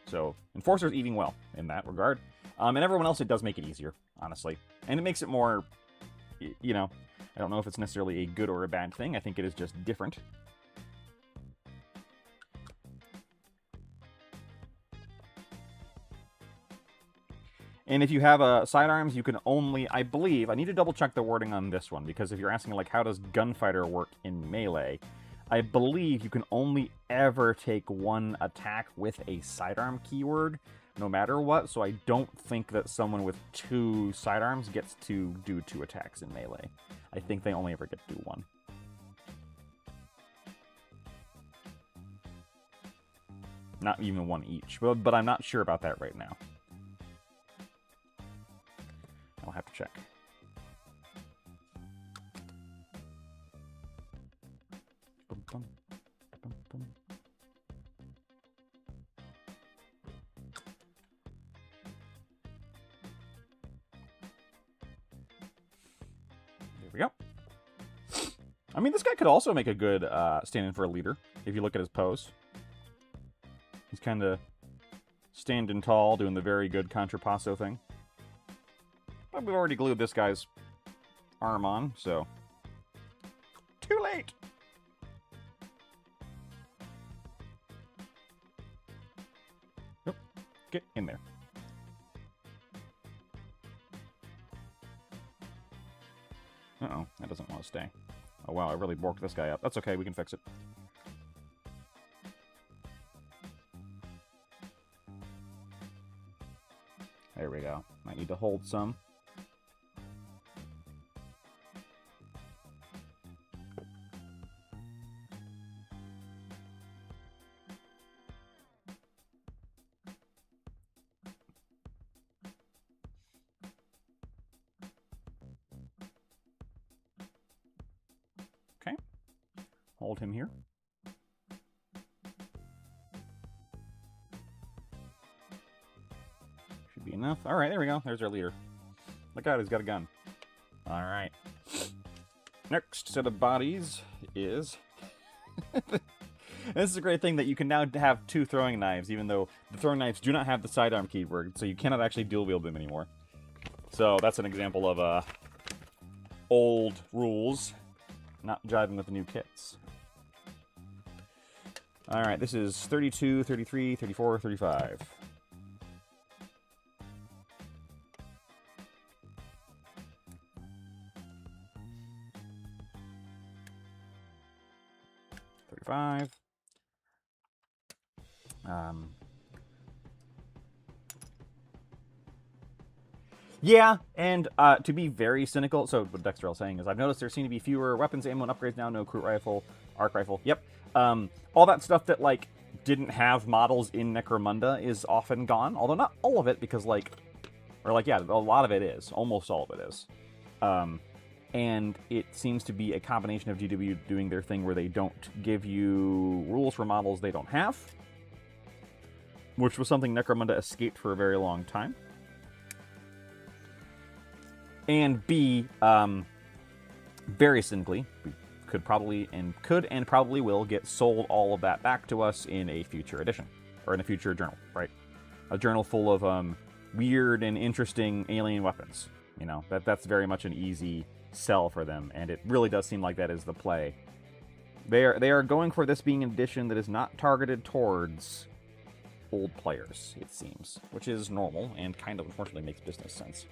So enforcer's eating well in that regard. And everyone else, it does make it easier, honestly. And it makes it more, I don't know if it's necessarily a good or a bad thing. I think it is just different. And if you have sidearms, you can only, I believe, I need to double check the wording on this one, because if you're asking, like, how does gunfighter work in melee, I believe you can only ever take 1 attack with a sidearm keyword, no matter what, so I don't think that someone with 2 sidearms gets to do 2 attacks in melee. I think they only ever get to do 1. Not even 1 each, but I'm not sure about that right now. I'll have to check. There we go. I mean, this guy could also make a good stand-in for a leader, if you look at his pose. He's kind of standing tall, doing the very good contrapasso thing. But we've already glued this guy's arm on, so... Too late! Nope. Get in there. Uh-oh, that doesn't want to stay. Oh wow, I really borked this guy up. That's okay, we can fix it. There we go. Might need to hold some. Hold him here. Should be enough. Alright, there we go. There's our leader. Look out, he's got a gun. Alright. Next set of bodies is... This is a great thing that you can now have 2 throwing knives, even though the throwing knives do not have the sidearm keyword, so you cannot actually dual wield them anymore. So that's an example of old rules not jiving with the new kits. Alright, this is 32, 33, 34, 35. 35. Yeah, and to be very cynical, so what Dexter is saying is, I've noticed there seem to be fewer weapons, ammo, and upgrades now. No recruit rifle, arc rifle. Yep. All that stuff that, like, didn't have models in Necromunda is often gone. Although not all of it, because, like... Or, like, yeah, a lot of it is. Almost all of it is. And it seems to be a combination of GW doing their thing where they don't give you rules for models they don't have. Which was something Necromunda escaped for a very long time. And B, very cynically, we could and probably will get sold all of that back to us in a future edition. Or in a future journal, right? A journal full of weird and interesting alien weapons. You know, that's very much an easy sell for them, and it really does seem like that is the play. They are going for this being an edition that is not targeted towards old players, it seems, which is normal and kind of unfortunately makes business sense.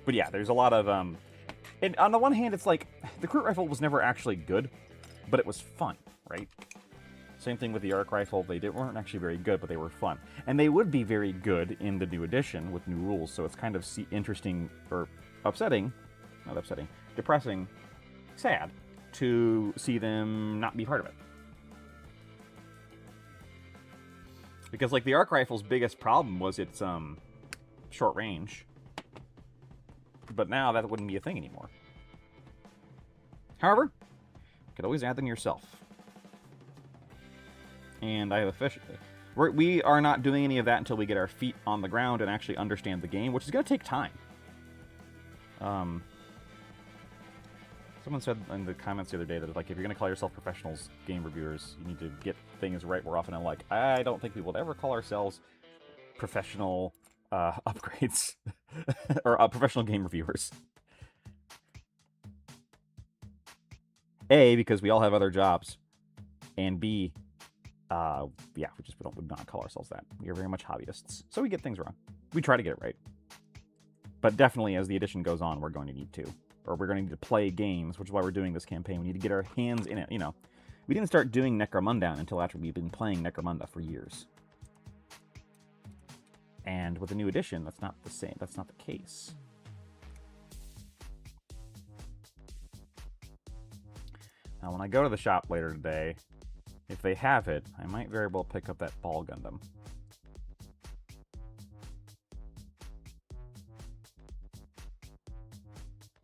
But yeah, there's a lot of and on the one hand, it's like the recruit rifle was never actually good, but it was fun, right? Same thing with the arc rifle. They weren't actually very good, but they were fun. And they would be very good in the new edition with new rules, so it's kind of interesting, or upsetting, not upsetting, depressing, sad, to see them not be part of it. Because, like, the arc rifle's biggest problem was its short range. But now that wouldn't be a thing anymore. However, you could always add them yourself. And I have a fish. We are not doing any of that until we get our feet on the ground and actually understand the game, which is going to take time. Someone said in the comments the other day that, like, if you're going to call yourself professionals game reviewers, you need to get things right more often. And, like, I don't think we will ever call ourselves professional upgrades or professional game reviewers. A, because we all have other jobs, and B, yeah, we would not call ourselves that. We are very much hobbyists, so we get things wrong. We try to get it right, but definitely as the edition goes on, we're going to need to, or we're going to need to play games, which is why we're doing this campaign. We need to get our hands in it. You know, we didn't start doing Necromunda until after we've been playing Necromunda for years. And with the new edition, that's not the same. That's not the case. Now, when I go to the shop later today, if they have it, I might very well pick up that Ball Gundam.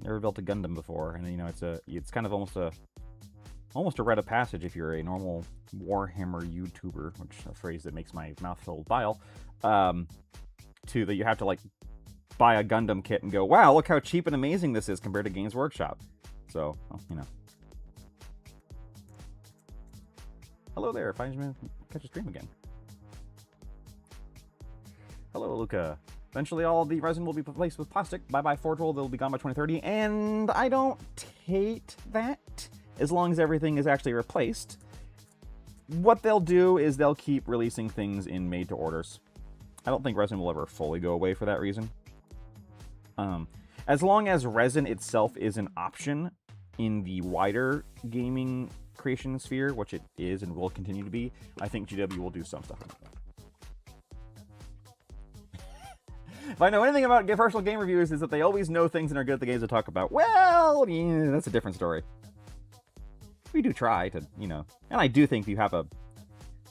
Never built a Gundam before, and you know it's kind of almost a rite of passage if you're a normal Warhammer YouTuber, which is a phrase that makes my mouth fill with bile. To that you have to, like, buy a Gundam kit and go, wow, look how cheap and amazing this is compared to Games Workshop. So, well, you know. Hello there, finally me catch a stream again. Hello, Luca. Eventually all the resin will be replaced with plastic. Bye-bye Forge Roll, they'll be gone by 2030, and I don't hate that, as long as everything is actually replaced. What they'll do is they'll keep releasing things in made-to-orders. I don't think resin will ever fully go away for that reason. As long as resin itself is an option in the wider gaming creation sphere, which it is and will continue to be, I think GW will do some stuff like that. If I know anything about personal game reviewers, is that they always know things and are good at the games they talk about. Well, yeah, that's a different story. We do try to, you know, and I do think you have a,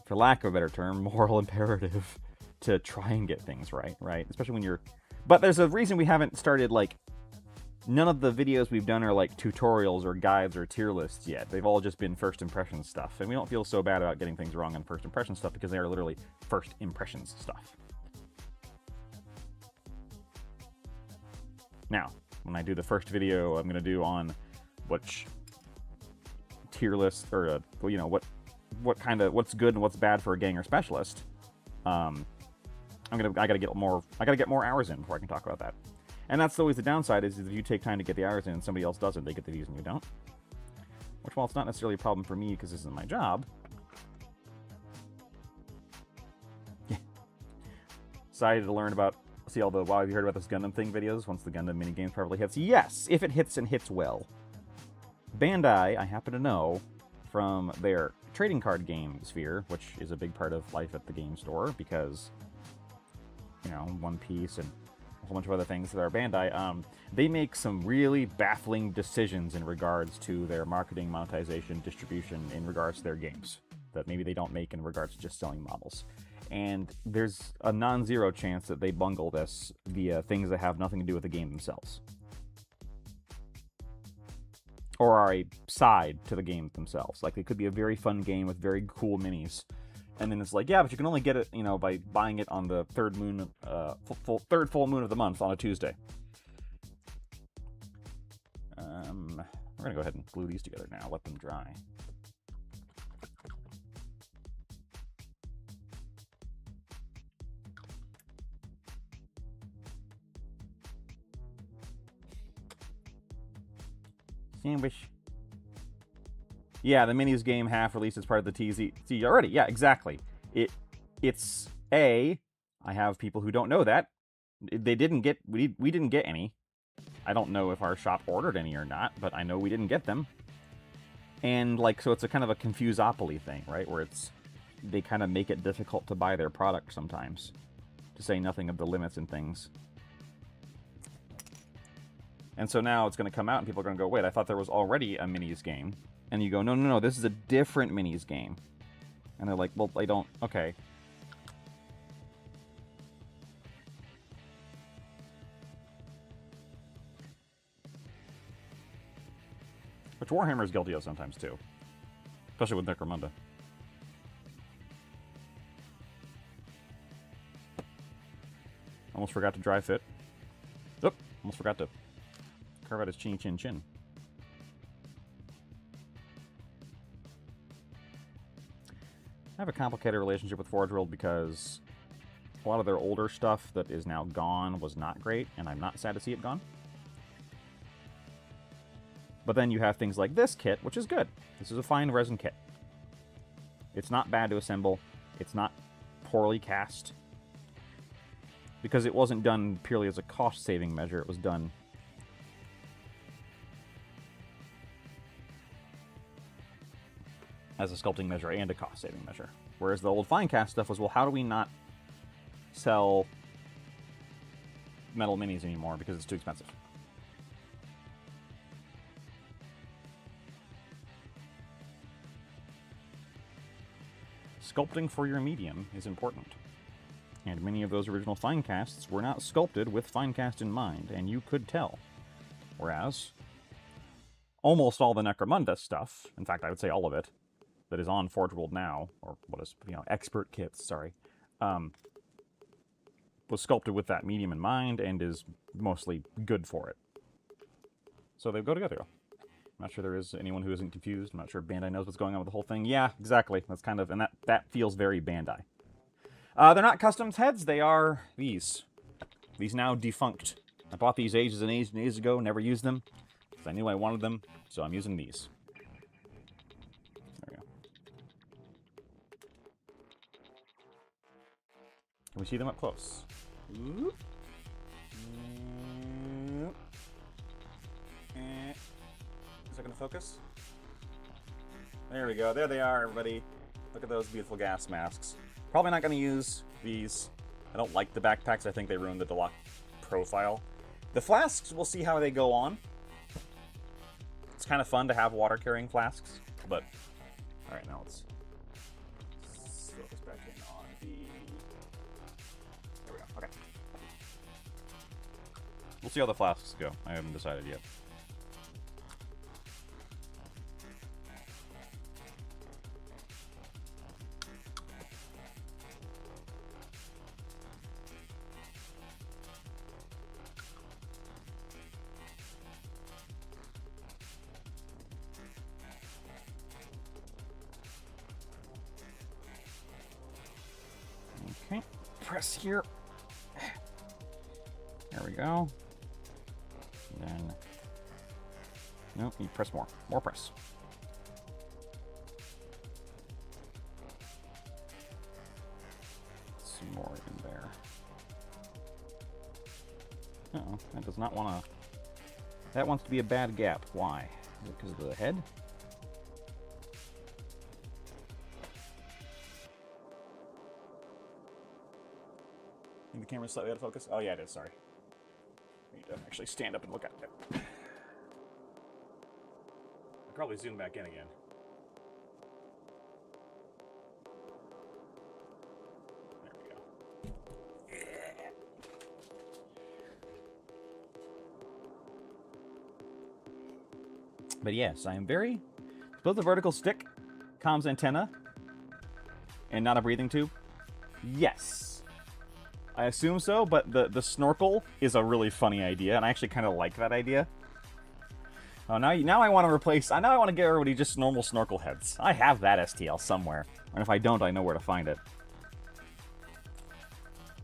for lack of a better term, moral imperative to try and get things right? Especially when you're... But there's a reason we haven't started, like... None of the videos we've done are, like, tutorials or guides or tier lists yet. They've all just been first impression stuff. And we don't feel so bad about getting things wrong on first impression stuff because they are literally first impressions stuff. Now, when I do the first video I'm going to do on which tier list, or, well, you know, what's good and what's bad for a gang or specialist, I gotta get more hours in before I can talk about that. And that's always the downside, is if you take time to get the hours in and somebody else doesn't, they get the views and you don't. Which, while it's not necessarily a problem for me because this isn't my job, yeah. Excited to learn about, see all the wow, have you heard about this Gundam thing videos once the Gundam minigame probably hits? Yes, if it hits and hits well. Bandai, I happen to know from their trading card game sphere, which is a big part of life at the game store because, you know, One Piece and a whole bunch of other things that are Bandai, they make some really baffling decisions in regards to their marketing, monetization, distribution, in regards to their games that maybe they don't make in regards to just selling models. And there's a non-zero chance that they bungle this via things that have nothing to do with the game themselves. Or are a side to the game themselves. Like, it could be a very fun game with very cool minis. And then it's like, yeah, but you can only get it, you know, by buying it on the third full moon of the month on a Tuesday. We're going to go ahead and glue these together now, let them dry. Sandwich. Yeah, the minis game half released as part of the TZ. See, already, yeah, exactly. It's I have people who don't know that. They didn't get, we didn't get any. I don't know if our shop ordered any or not, but I know we didn't get them. And, like, so it's a kind of a confusopoly thing, right? Where they kind of make it difficult to buy their product sometimes. To say nothing of the limits and things. And so now it's going to come out and people are going to go, wait, I thought there was already a minis game. And you go, no, no, no, this is a different minis game. And they're like, well, I don't, okay. Which Warhammer is guilty of sometimes, too. Especially with Necromunda. Almost forgot to dry fit. Oop, almost forgot to carve out his chin, chin, chin. I have a complicated relationship with Forge World because a lot of their older stuff that is now gone was not great, and I'm not sad to see it gone. But then you have things like this kit, which is good. This is a fine resin kit. It's not bad to assemble. It's not poorly cast. Because it wasn't done purely as a cost-saving measure. It was done as a sculpting measure and a cost-saving measure. Whereas the old fine cast stuff was, well, how do we not sell metal minis anymore because it's too expensive? Sculpting for your medium is important. And many of those original fine casts were not sculpted with fine cast in mind, and you could tell. Whereas almost all the Necromunda stuff, in fact, I would say all of it, that is on Forge World now, or what is, you know, expert kits, sorry, was sculpted with that medium in mind and is mostly good for it. So they go together. I'm not sure there is anyone who isn't confused. I'm not sure Bandai knows what's going on with the whole thing. Yeah, exactly. That's kind of, and that feels very Bandai. They're not customs heads. They are these. These now defunct. I bought these ages and ages ago, never used them, because I knew I wanted them, so I'm using these. There we go. Can we see them up close? Oop. Is that going to focus? There we go. There they are, everybody. Look at those beautiful gas masks. Probably not going to use these. I don't like the backpacks. I think they ruined the Delaque profile. The flasks, we'll see how they go on. It's kind of fun to have water-carrying flasks, but... Alright, now let's focus back in on the... There we go. Okay. We'll see how the flasks go. I haven't decided yet. Okay, press here. There we go. And then, nope, you press more. More press. Some more in there. Uh-oh, that does not want to... That wants to be a bad gap. Why? Is it because of the head? think the camera's slightly out of focus. Oh yeah, it is. Sorry. I need to actually stand up and look at it. I'll probably zoom back in again. There we go. But yes, I am very... Both the vertical stick, comms antenna, and not a breathing tube? Yes. I assume so, but the snorkel is a really funny idea, and I actually kind of like that idea. Oh, now I want to replace... Now I want to get everybody just normal snorkel heads. I have that STL somewhere, and if I don't, I know where to find it.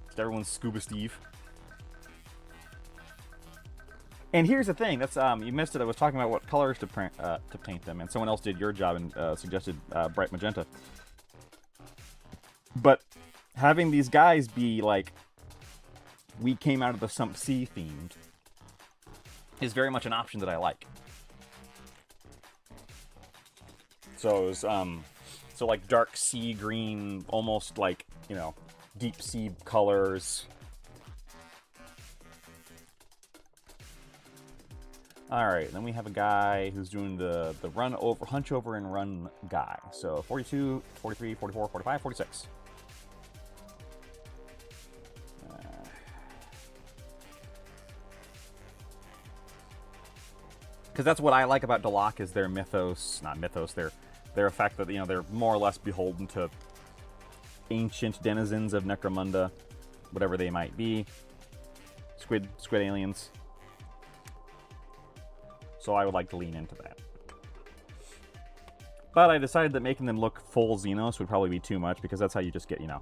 Just everyone's Scuba Steve. And here's the thing, that's you missed it. I was talking about what colors to paint them, and someone else did your job and suggested bright magenta. But having these guys be like, we came out of the Sump Sea themed, is very much an option that I like. So it was, so like dark sea green, almost like, you know, deep sea colors. Alright, then we have a guy who's doing the run over, hunch over and run guy. So 42, 43, 44, 45, 46. Because that's what I like about Delaque is their mythos, not mythos, their effect that, you know, they're more or less beholden to ancient denizens of Necromunda, whatever they might be. Squid aliens. So I would like to lean into that. But I decided that making them look full Xenos would probably be too much, because that's how you just get, you know,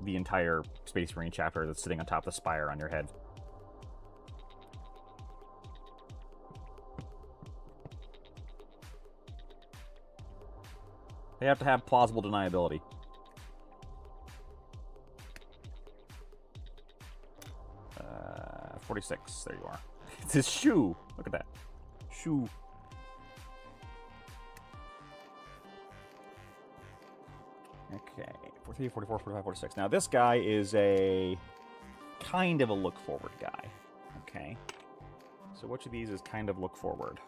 the entire Space Marine chapter that's sitting on top of the spire on your head. They have to have plausible deniability. Uh, 46, there you are. It's his shoe! Look at that. Shoe. Okay, 43, 44, 45, 46. Now this guy is a kind of a look forward guy. Okay. So which of these is kind of look forward?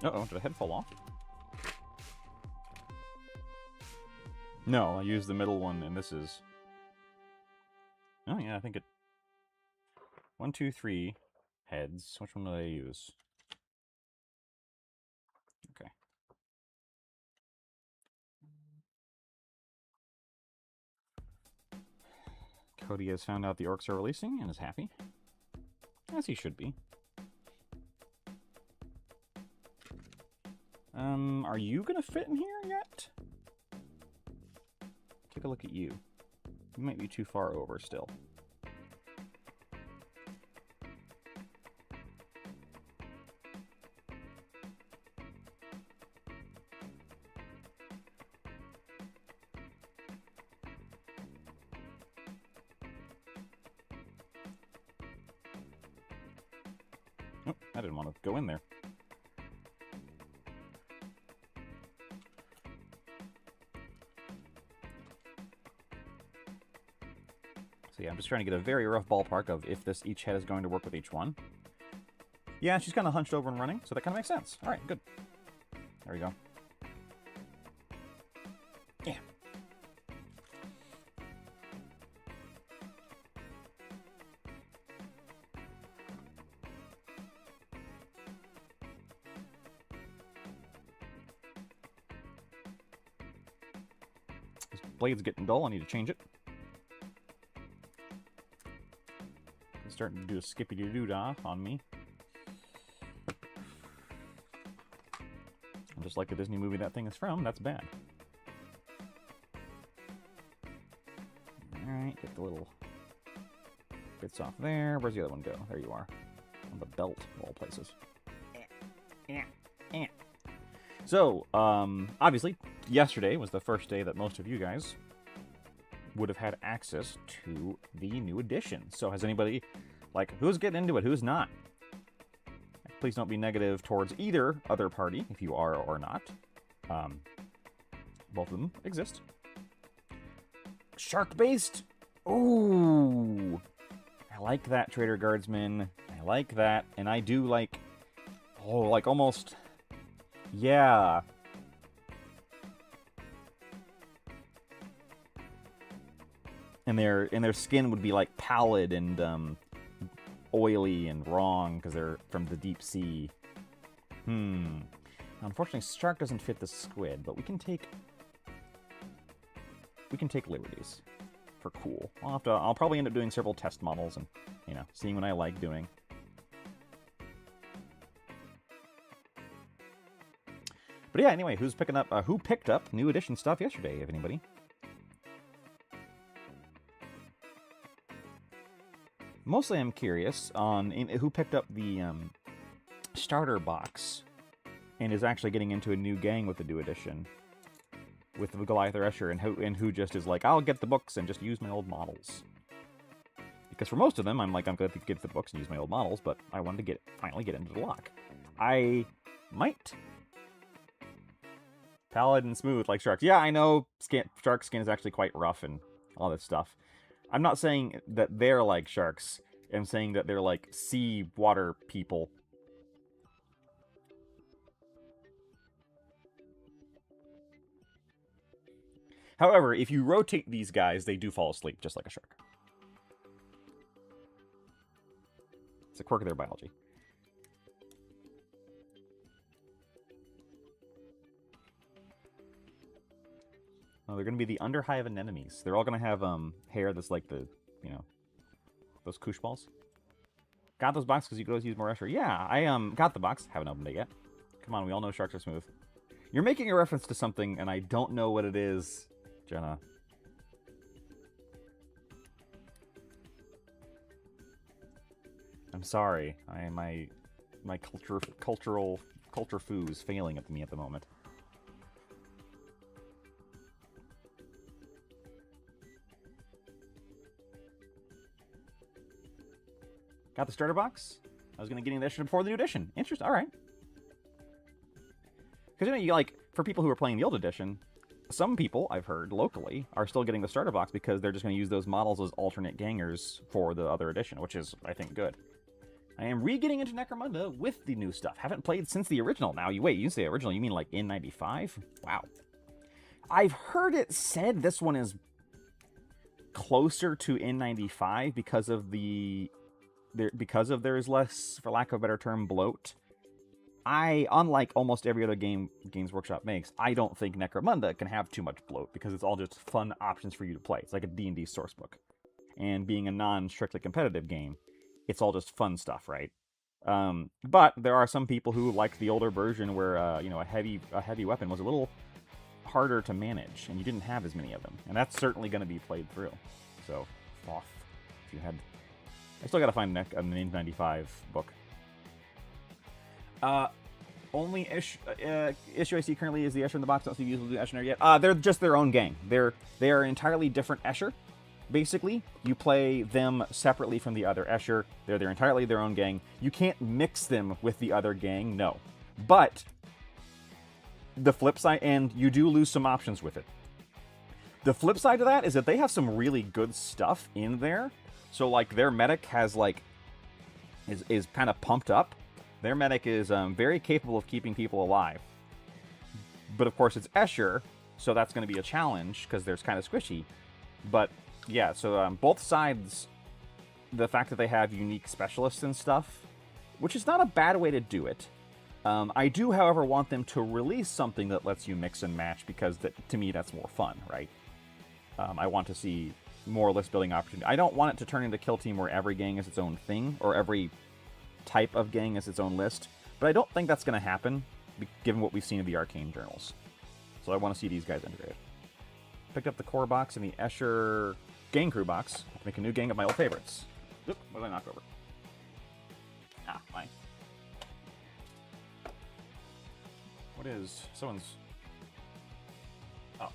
Uh-oh, did the head fall off? No, I used the middle one, and this is... Oh, yeah, I think it... 1, 2, 3 heads. Which one did I use? Okay. Cody has found out the orcs are releasing and is happy. As he should be. Are you gonna fit in here yet? Take a look at you. You might be too far over still. Oh, I didn't want to go in there. So yeah, I'm just trying to get a very rough ballpark of if each head is going to work with each one. Yeah, she's kind of hunched over and running, so that kind of makes sense. All right, good. There we go. Yeah. This blade's getting dull. I need to change it. It's starting to do a skippy-doo-dah on me. And just like the Disney movie that thing is from, that's bad. Alright, get the little bits off there. Where's the other one go? There you are. On the belt, of all places. So, obviously, yesterday was the first day that most of you guys would have had access to the new edition. So has anybody, like, who's getting into it, who's not? Please don't be negative towards either other party, if you are or not. Both of them exist. Shark-based? Ooh! I like that, Trader Guardsman. I like that. And I do like... Oh, like almost... Yeah. And their skin would be like pallid and oily and wrong because they're from the deep sea. Unfortunately, shark doesn't fit the squid, but we can take liberties for cool. I'll probably end up doing several test models and, you know, seeing what I like doing. But yeah, anyway, who picked up new edition stuff yesterday, if anybody? Mostly I'm curious on who picked up the starter box and is actually getting into a new gang with the new edition with the Goliath or Escher, and who just is like, I'll get the books and just use my old models. Because for most of them, I'm like, I'm going to get the books and use my old models, but I wanted to finally get into Delaque. I might. Pallid and smooth like sharks. Yeah, I know shark skin is actually quite rough and all this stuff. I'm not saying that they're like sharks. I'm saying that they're like sea water people. However, if you rotate these guys, they do fall asleep, just like a shark. It's a quirk of their biology. Oh, they're going to be the underhive anemones. They're all going to have hair that's like the, you know, those koosh balls. Got those boxes because you could always use more Escher. Yeah, I got the box. Haven't opened it yet. Come on, we all know sharks are smooth. You're making a reference to something, and I don't know what it is, Jenna. I'm sorry. My culture foo is failing at me at the moment. Got the starter box. I was going to get in the edition before the new edition. Interesting. All right. Because, you know, you like, for people who are playing the old edition, some people, I've heard locally, are still getting the starter box because they're just going to use those models as alternate gangers for the other edition, which is, I think, good. I am re-getting into Necromunda with the new stuff. Haven't played since the original. Now, you say original, you mean like in 95? Wow. I've heard it said this one is closer to N95 because of there's less, for lack of a better term, bloat. Unlike almost every other game Games Workshop makes, I don't think Necromunda can have too much bloat because it's all just fun options for you to play. It's like a D&D sourcebook. And being a non-strictly competitive game, it's all just fun stuff, right? But there are some people who like the older version where, you know, a heavy weapon was a little harder to manage, and you didn't have as many of them. And that's certainly going to be played through. So, Thoth, if you had... I still gotta find an N95 book. Only issue I see currently is the Escher in the box. Don't see the usual Escher yet. They're just their own gang. They are an entirely different Escher. Basically, you play them separately from the other Escher. They're entirely their own gang. You can't mix them with the other gang, no. But the flip side, and you do lose some options with it. The flip side of that is that they have some really good stuff in there. So, like, their medic has, like, is kind of pumped up. Their medic is very capable of keeping people alive. But, of course, it's Escher, so that's going to be a challenge, because they're kind of squishy. But, yeah, so both sides, the fact that they have unique specialists and stuff, which is not a bad way to do it. I do, however, want them to release something that lets you mix and match, because to me, that's more fun, right? I want to see more list building opportunity. I don't want it to turn into Kill Team where every gang is its own thing, or every type of gang is its own list, but I don't think that's going to happen, given what we've seen in the Arcane journals. So I want to see these guys integrated. Picked up the core box and the Escher gang crew box to make a new gang of my old favorites. Oop, what did I knock over? Ah, fine. What is... someone's... Oh.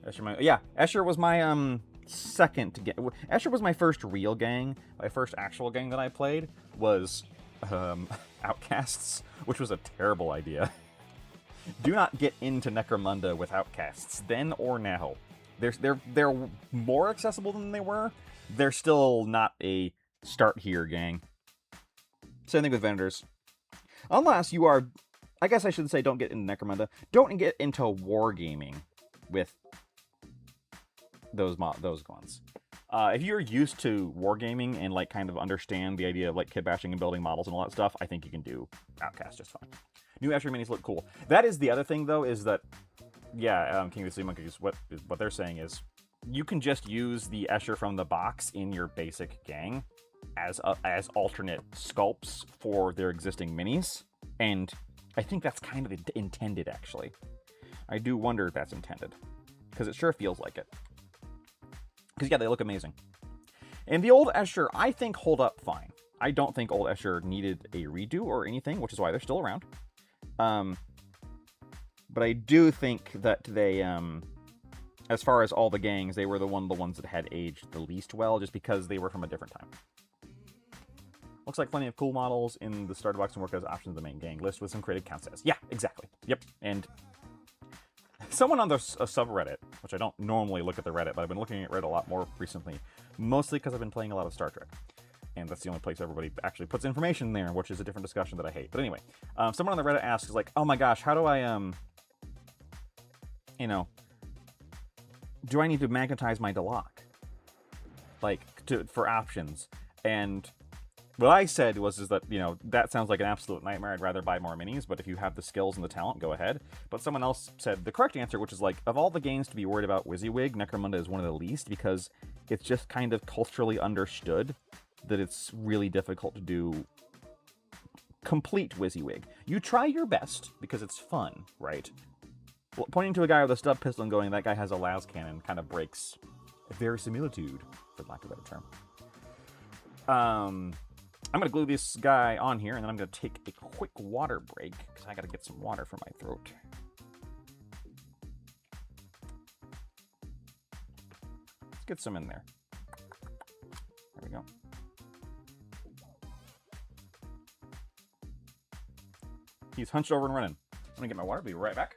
Escher was my second gang. Escher was my first real gang. My first actual gang that I played was Outcasts, which was a terrible idea. Do not get into Necromunda with Outcasts, then or now. They're more accessible than they were. They're still not a start here gang. Same thing with vendors. Unless you are, I guess I should say, don't get into Necromunda. Don't get into wargaming with those ones. If you're used to wargaming and like kind of understand the idea of like kit bashing and building models and all that stuff, I think you can do Outcast just fine. New Escher minis look cool. That is the other thing though, is that King of the Sea Monkeys, what they're saying is you can just use the Escher from the box in your basic gang as alternate sculpts for their existing minis, and I think that's kind of intended actually. I do wonder if that's intended, because it sure feels like it. Because yeah, they look amazing. And the old Escher, I think, hold up fine. I don't think old Escher needed a redo or anything, which is why they're still around. But I do think that they, as far as all the gangs, they were the ones that had aged the least well, just because they were from a different time. Looks like plenty of cool models in the starter box and work as options of the main gang list with some creative count sets. Yeah, exactly. Yep. And someone on the subreddit, which I don't normally look at the Reddit, but I've been looking at Reddit a lot more recently, mostly because I've been playing a lot of Star Trek. And that's the only place everybody actually puts information there, which is a different discussion that I hate. But anyway, someone on the Reddit asks, like, oh my gosh, how do I, do I need to magnetize my Delaque? Like, for options. And what I said was that, that sounds like an absolute nightmare. I'd rather buy more minis, but if you have the skills and the talent, go ahead. But someone else said the correct answer, which is like, of all the games to be worried about WYSIWYG, Necromunda is one of the least, because it's just kind of culturally understood that it's really difficult to do complete WYSIWYG. You try your best, because it's fun, right? Well, pointing to a guy with a stub pistol and going, that guy has a las cannon, kind of breaks verisimilitude, for lack of a better term. I'm going to glue this guy on here, and then I'm going to take a quick water break, because I got to get some water for my throat. Let's get some in there. There we go. He's hunched over and running. I'm going to get my water. Be right back.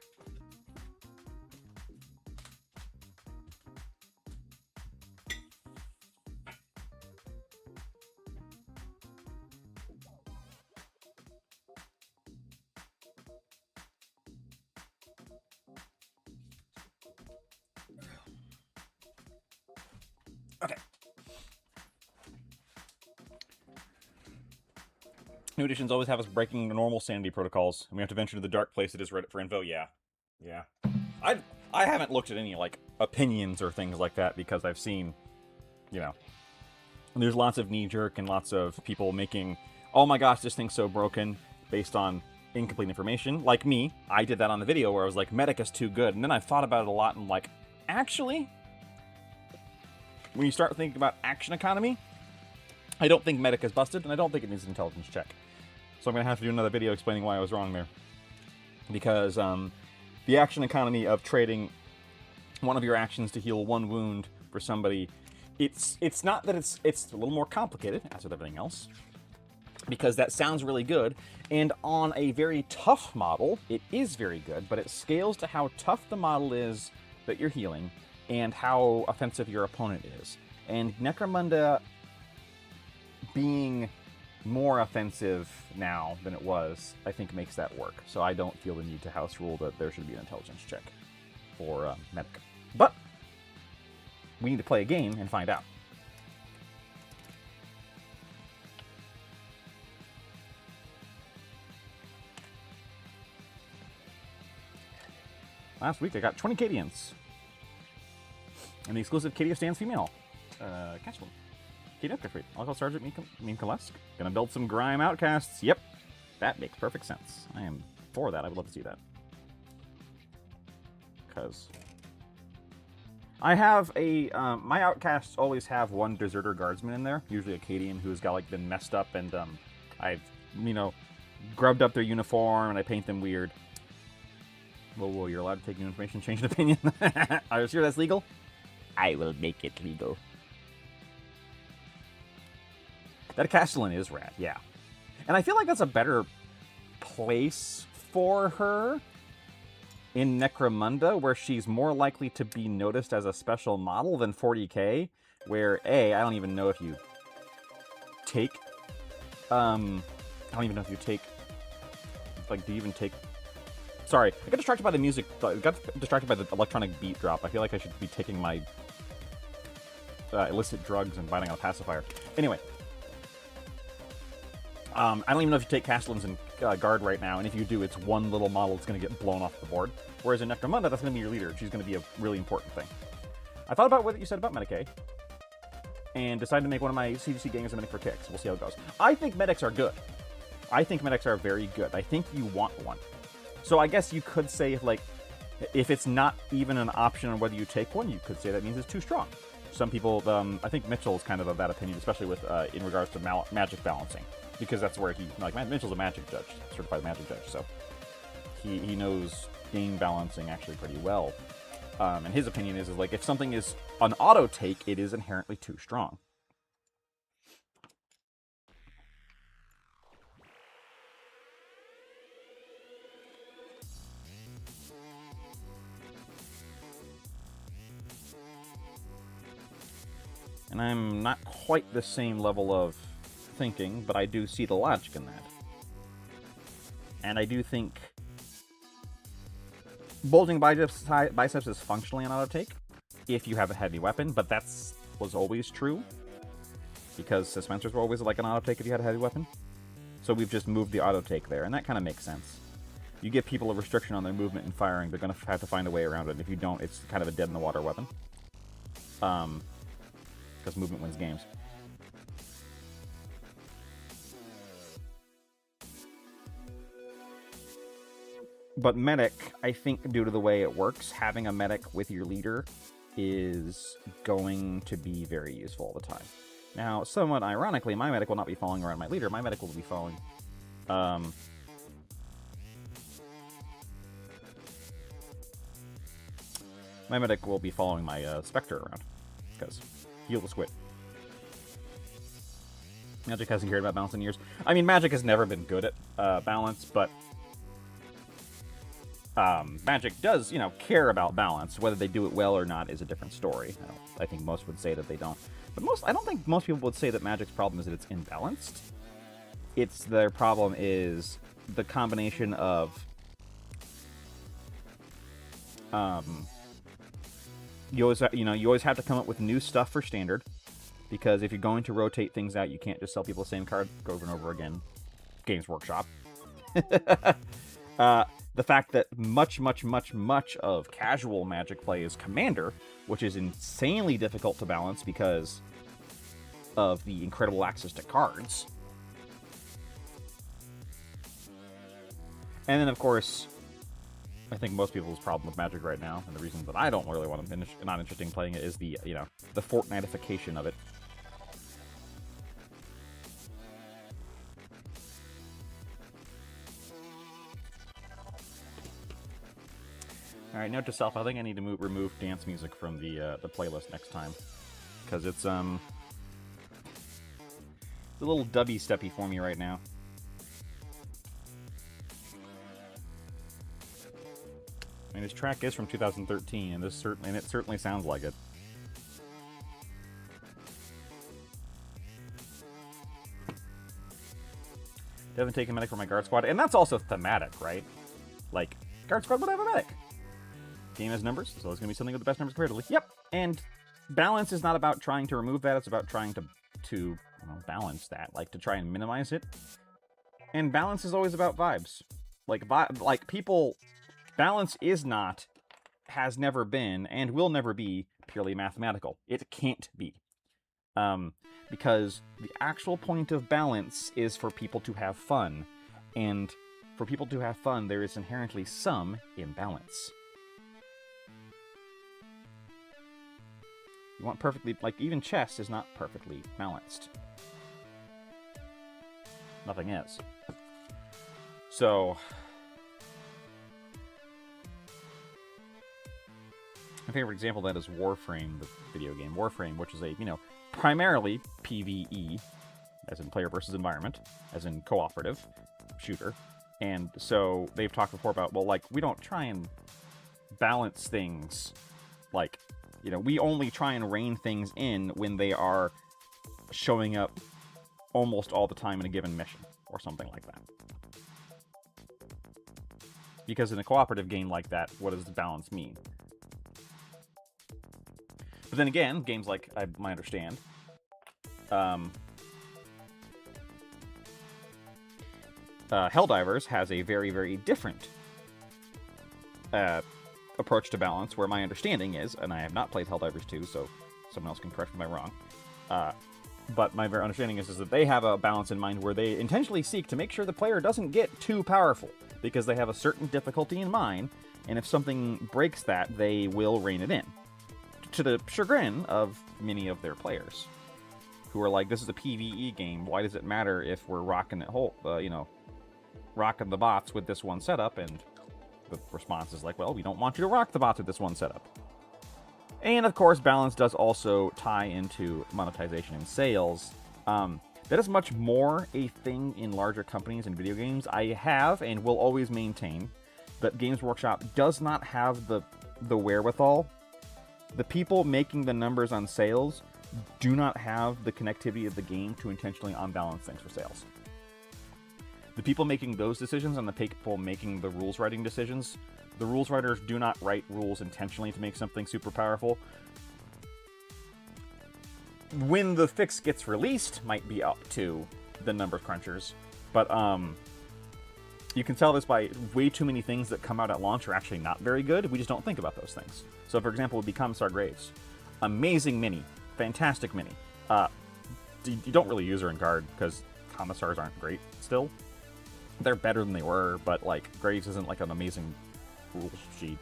Okay. New editions always have us breaking the normal sanity protocols, and we have to venture to the dark place that is Reddit for info. Yeah. I haven't looked at any, like, opinions or things like that, because I've seen, there's lots of knee-jerk and lots of people making, oh my gosh, this thing's so broken, based on incomplete information. Like me, I did that on the video where I was like, Medic is too good, and then I thought about it a lot, and like, actually, when you start thinking about action economy, I don't think Medic is busted, and I don't think it needs an intelligence check. So I'm going to have to do another video explaining why I was wrong there. Because the action economy of trading one of your actions to heal one wound for somebody, it's not that it's a little more complicated, as with everything else, because that sounds really good, and on a very tough model, it is very good, but it scales to how tough the model is that you're healing, and how offensive your opponent is. And Necromunda being more offensive now than it was, I think makes that work. So I don't feel the need to house rule that there should be an intelligence check for Medic. But we need to play a game and find out. Last week I got 20 Cadians. And the exclusive Cadia stands female. Catch one. Cadia Upgrade. I'll call Sergeant Minkolesk. Gonna build some Grime Outcasts. Yep. That makes perfect sense. I am for that. I would love to see that. Because I have a, my Outcasts always have one Deserter Guardsman in there. Usually a Cadian who's got, like, been messed up, and, I've, grubbed up their uniform, and I paint them weird. Whoa, you're allowed to take new information, change an opinion? Are you sure that's legal? I will make it legal. That Castellan is rad, yeah. And I feel like that's a better place for her in Necromunda, where she's more likely to be noticed as a special model than 40k, where, I don't even know if you take, I don't even know if you take, like, do you even take, sorry, I got distracted by the music, I got distracted by the electronic beat drop. I feel like I should be taking my illicit drugs and biting on a pacifier. Anyway. I don't even know if you take Castellans in guard right now, and if you do, it's one little model that's going to get blown off the board. Whereas in Necromunda, that's going to be your leader. She's going to be a really important thing. I thought about what you said about Medicaid, and decided to make one of my CDC gangs a medic for kicks. We'll see how it goes. I think medics are good. I think medics are very good. I think you want one. So I guess you could say, like, if it's not even an option on whether you take one, you could say that means it's too strong. Some people, I think Mitchell is kind of that opinion, especially with in regards to magic balancing. Because that's where he, like, Mitchell's a magic judge, certified magic judge, so he knows game balancing actually pretty well. And his opinion is like, if something is an auto take, it is inherently too strong. And I'm not quite the same level of thinking, but I do see the logic in that. And I do think bulging biceps is functionally an auto take if you have a heavy weapon, but was always true because suspensors were always like an auto take if you had a heavy weapon. So we've just moved the auto take there, and that kind of makes sense. You give people a restriction on their movement and firing, they're going to have to find a way around it. If you don't, it's kind of a dead in the water weapon. Because movement wins games. But medic, I think due to the way it works, having a medic with your leader is going to be very useful all the time. Now, somewhat ironically, my medic will not be following around my leader. My medic will be following... my medic will be following my Spectre around. Because heal the squid. Magic hasn't cared about balance in years. I mean, Magic has never been good at balance, but... Magic does, care about balance. Whether they do it well or not is a different story. I think most would say that they don't. But I don't think most people would say that Magic's problem is that it's imbalanced. Their problem is the combination of... you always have to come up with new stuff for Standard. Because if you're going to rotate things out, you can't just sell people the same card over and over again. Games Workshop. The fact that much of casual Magic play is Commander, which is insanely difficult to balance because of the incredible access to cards. And then, of course, I think most people's problem with Magic right now, and the reason that I don't really want to not interested in playing it, is the Fortnitification of it. Alright, note to self, I think I need to remove dance music from the playlist next time. Because it's a little dubby-steppy for me right now. I mean, this track is from 2013, and it certainly sounds like it. Doesn't take a medic for my guard squad, and that's also thematic, right? Like, guard squad would have a medic. Game has numbers, so it's going to be something with the best numbers comparatively. Yep, and balance is not about trying to remove that, it's about trying to balance that, like to try and minimize it. And balance is always about vibes. Like people, balance is not, has never been, and will never be purely mathematical. It can't be. Because the actual point of balance is for people to have fun, and for people to have fun, there is inherently some imbalance. You want perfectly, like, even chess is not perfectly balanced. Nothing is. So, My favorite example of that is Warframe, the video game Warframe, which is a, primarily PvE, as in player versus environment, as in cooperative shooter. And so they've talked before about, well, like, we don't try and balance things, like, we only try and rein things in when they are showing up almost all the time in a given mission, or something like that. Because in a cooperative game like that, what does the balance mean? But then again, games like, I understand, Helldivers has a very, very different approach to balance, where my understanding is, and I have not played Helldivers 2, so someone else can correct me if I'm wrong, but my very understanding is that they have a balance in mind where they intentionally seek to make sure the player doesn't get too powerful, because they have a certain difficulty in mind, and if something breaks that, they will rein it in. To the chagrin of many of their players, who are like, this is a PvE game, why does it matter if we're rocking it whole, rocking the bots with this one setup? And the response is like, well, we don't want you to rock the bots with this one setup. And of course, balance does also tie into monetization and sales. That is much more a thing in larger companies and video games. I have and will always maintain that Games Workshop does not have the wherewithal. The people making the numbers on sales do not have the connectivity of the game to intentionally unbalance things for sales. The people making those decisions and the people making the rules writing decisions, the rules writers do not write rules intentionally to make something super powerful. When the fix gets released, might be up to the numbers crunchers, but you can tell this by way too many things that come out at launch are actually not very good. We just don't think about those things. So, for example, would be Commissar Graves. Amazing mini. Fantastic mini. You don't really use her in Guard because Commissars aren't great still. They're better than they were, but, like, Graves isn't, like, an amazing rule sheet.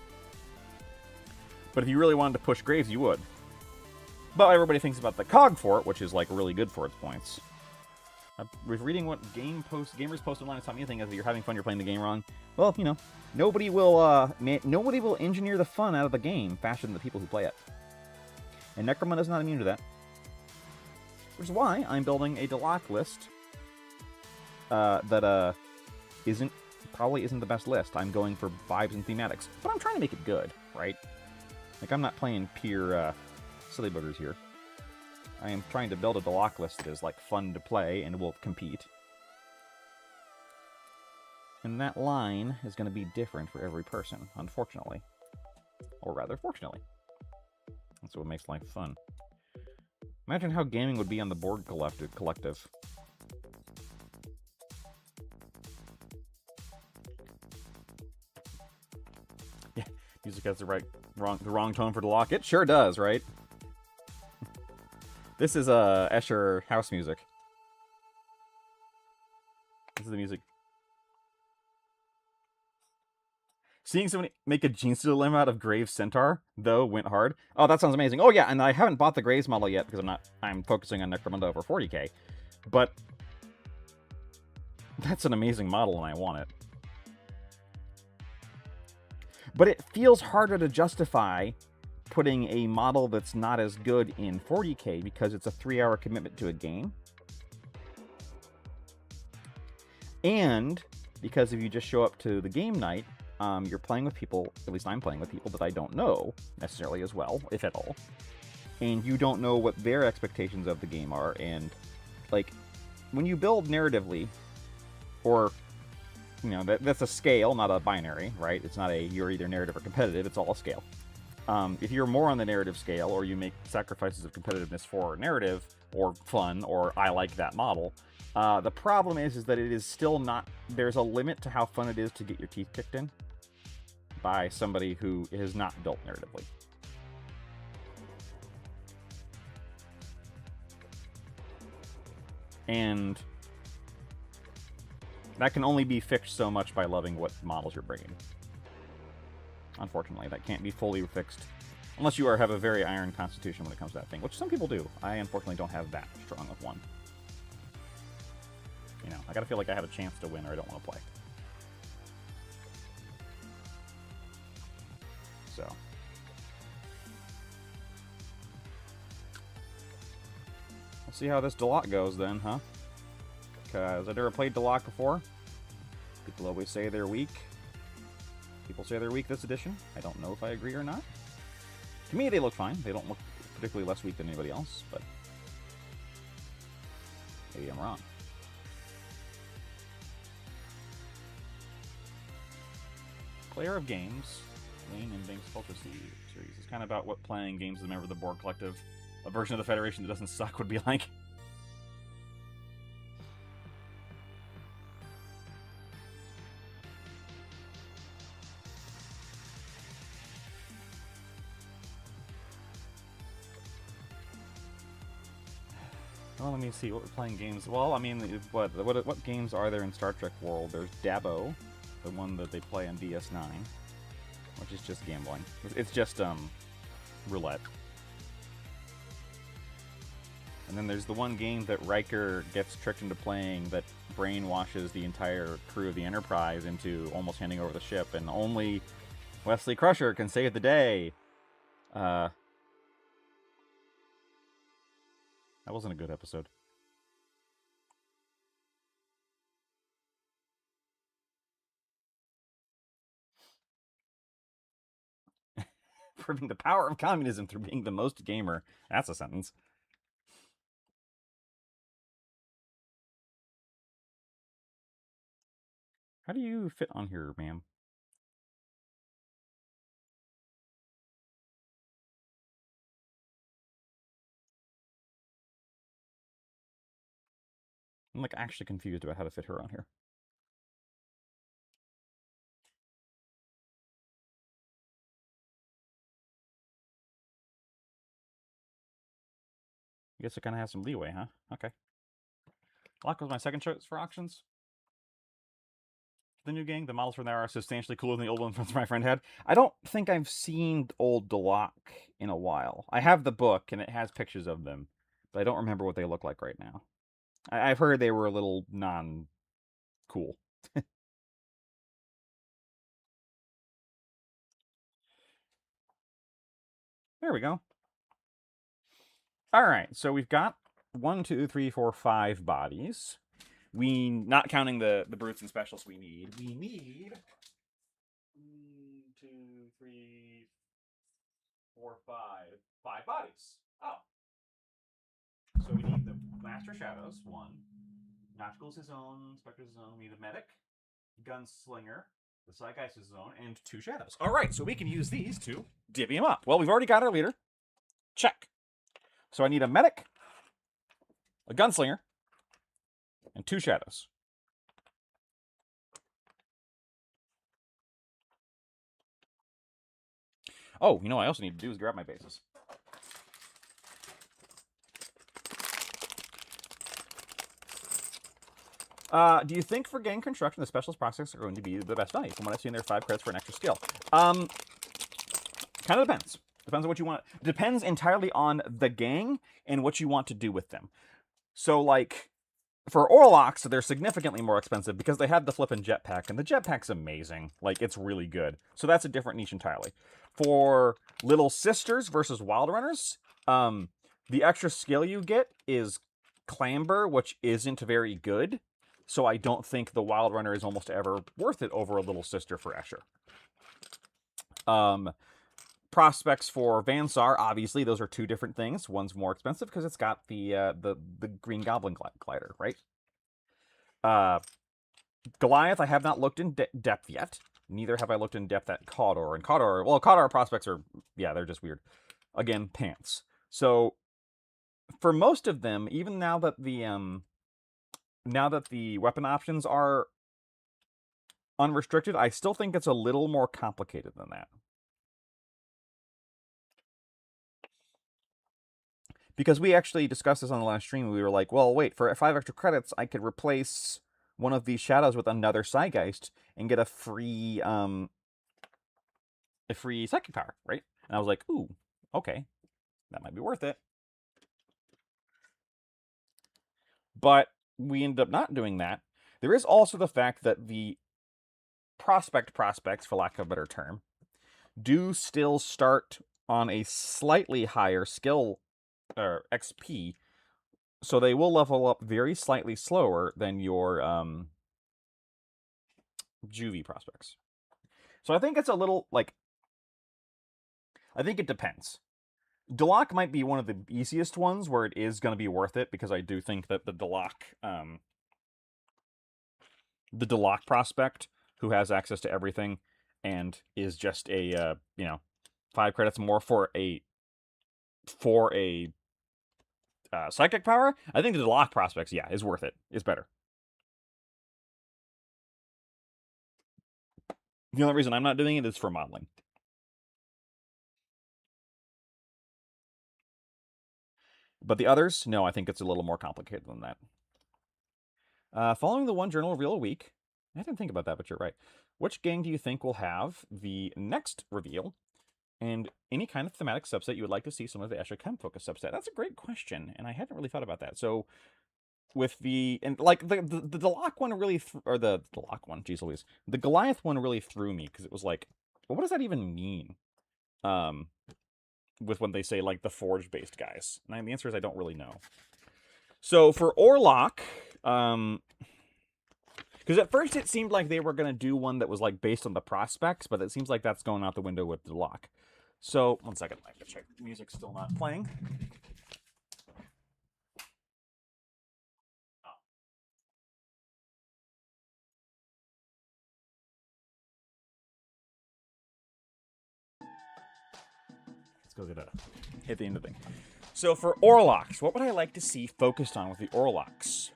But if you really wanted to push Graves, you would. But everybody thinks about the cog for it, which is, like, really good for its points. I was reading what gamers post online and tell me anything is that you're having fun, you're playing the game wrong. Well, nobody will engineer the fun out of the game faster than the people who play it. And Necromunda is not immune to that. Which is why I'm building a Delaque list that probably isn't the best list. I'm going for vibes and thematics, but I'm trying to make it good, right? Like, I'm not playing pure silly boogers here. I am trying to build a Delaque list that is, like, fun to play and will compete. And that line is going to be different for every person, unfortunately. Or rather, fortunately. That's what makes life fun. Imagine how gaming would be on the board collective. Yeah, music has the wrong tone for Delaque. It sure does, right? This is Escher house music. This is the music. Seeing somebody make a Gensu dilemma out of Graves Centaur, though, went hard. Oh, that sounds amazing. Oh yeah, and I haven't bought the Graves model yet because I'm focusing on Necromunda over 40k. But that's an amazing model and I want it. But it feels harder to justify putting a model that's not as good in 40k because it's a 3-hour commitment to a game. And because if you just show up to the game night, you're playing with people, at least I'm playing with people that I don't know necessarily as well, if at all. And you don't know what their expectations of the game are. And, like, when you build narratively, or, that's a scale, not a binary, right? It's not you're either narrative or competitive, it's all a scale. If you're more on the narrative scale, or you make sacrifices of competitiveness for narrative, or fun, or I like that model, the problem is that it is still not, there's a limit to how fun it is to get your teeth kicked in by somebody who is not built narratively. And that can only be fixed so much by loving what models you're bringing. Unfortunately, that can't be fully fixed unless you have a very iron constitution when it comes to that thing, which some people do. I unfortunately don't have that strong of one. I gotta feel like I have a chance to win or I don't want to play. So. We'll see how this Delaque goes then, huh? Because I've never played Delaque before. People always say they're weak. People say they're weak this edition. I don't know if I agree or not. To me, they look fine. They don't look particularly less weak than anybody else, but maybe I'm wrong. Player of Games, Wayne and Banks Ultra Series. It's kind of about what playing games as a member of the Borg Collective, a version of the Federation that doesn't suck, would be like. Well, let me see what we're playing games. Well, I mean, what games are there in Star Trek world? There's Dabo, the one that they play on DS9, which is just gambling. It's just roulette. And then there's the one game that Riker gets tricked into playing that brainwashes the entire crew of the Enterprise into almost handing over the ship, and only Wesley Crusher can save the day. That wasn't a good episode. Proving the power of communism through being the most gamer. That's a sentence. How do you fit on here, ma'am? I'm like actually confused about how to fit her on here. I guess it kind of has some leeway, huh? Okay. Delaque was my second choice for auctions. The new gang, the models from there are substantially cooler than the old ones my friend had. I don't think I've seen old Delaque in a while. I have the book, and it has pictures of them, but I don't remember what they look like right now. I've heard they were a little non-cool. There we go. All right, so we've got 1, 2, 3, 4, 5 bodies. We, not counting the brutes and specials we need 1, 2, 3, 4, 5 bodies. Oh. So we need the Master Shadows, 1. Noctical's his own, Spectre's his own. We need a medic, Gunslinger, the Zeitgeist is his own, and 2 shadows. All right, so we can use these to divvy them up. Well, we've already got our leader. Check. So I need a medic, a Gunslinger, and 2 shadows. Oh, you know what I also need to do is grab my bases. Do you think for gang construction, the specialist prospects are going to be the best value? From what I've seen, there are 5 credits for an extra skill. Kind of depends. Depends on what you want. Depends entirely on the gang and what you want to do with them. So, like, for Orlocks, they're significantly more expensive because they have the flippin' jetpack, and the jetpack's amazing. Like, it's really good. So that's a different niche entirely. For Little Sisters versus Wild Runners, the extra skill you get is Clamber, which isn't very good. So I don't think the Wild Runner is almost ever worth it over a Little Sister for Escher. Prospects for Vansar, obviously, those are 2 different things. One's more expensive because it's got the Green Goblin glider, right? Goliath, I have not looked in depth yet. Neither have I looked in depth at Caudor. And Caudor, well, Caudor prospects are, yeah, they're just weird. Again, pants. So for most of them, even now that the weapon options are unrestricted, I still think it's a little more complicated than that. Because we actually discussed this on the last stream. We were like, well, wait, for 5 extra credits, I could replace one of these shadows with another Zeitgeist and get a free psychic power, right? And I was like, ooh, okay, that might be worth it. But we ended up not doing that. There is also the fact that the prospects, for lack of a better term, do still start on a slightly higher skill or XP So they will level up very slightly slower than your juvie prospects. So I think it's a little, like, I think it depends. Delaque might be one of the easiest ones where it is going to be worth it, because I do think that the Delaque prospect, who has access to everything and is just a, 5 credits more for a psychic power, I think the Delaque prospects, yeah, is worth it. Is better. The only reason I'm not doing it is for modeling. But the others, no, I think it's a little more complicated than that. Following the one journal reveal a week, I didn't think about that, but you're right. Which gang do you think will have the next reveal? And any kind of thematic subset you would like to see some of the Escher Chem focus subset? That's a great question, and I hadn't really thought about that. So with the Delaque one really or the Delaque one, geez Louise, the Goliath one really threw me, because it was like, well, what does that even mean? With when they say like the forge based guys, and the answer is I don't really know. So for Orlok, because at first it seemed like they were going to do one that was like based on the prospects, but it seems like that's going out the window with Delaque. So, one second, I have to check. The music's still not playing. Let's go hit the end of the thing. So for Orlocks, what would I like to see focused on with the Orlocks?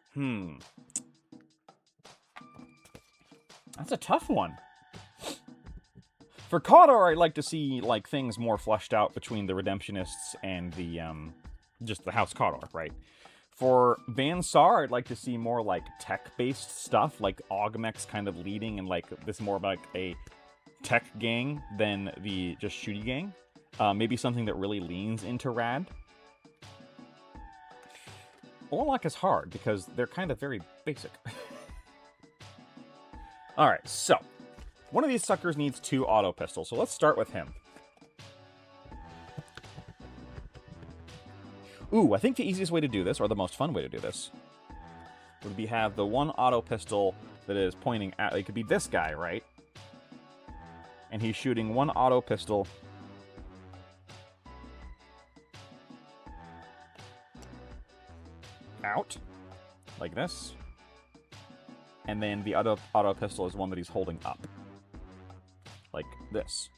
That's a tough one. For Kodor, I'd like to see like things more fleshed out between the Redemptionists and the just the House Kodor, right? For Van Sar, I'd like to see more like tech-based stuff, like Augmex kind of leading, and like this more of like a tech gang than the just shooty gang. Maybe something that really leans into Rad. Orlok is hard because they're kind of very basic. Alright, so one of these suckers needs 2 auto pistols, so let's start with him. Ooh, I think the easiest way to do this, or the most fun way to do this, would be have the one auto pistol that is pointing at, it could be this guy, right? And he's shooting one auto pistol out, like this. And then the other auto pistol is one that he's holding up, like this.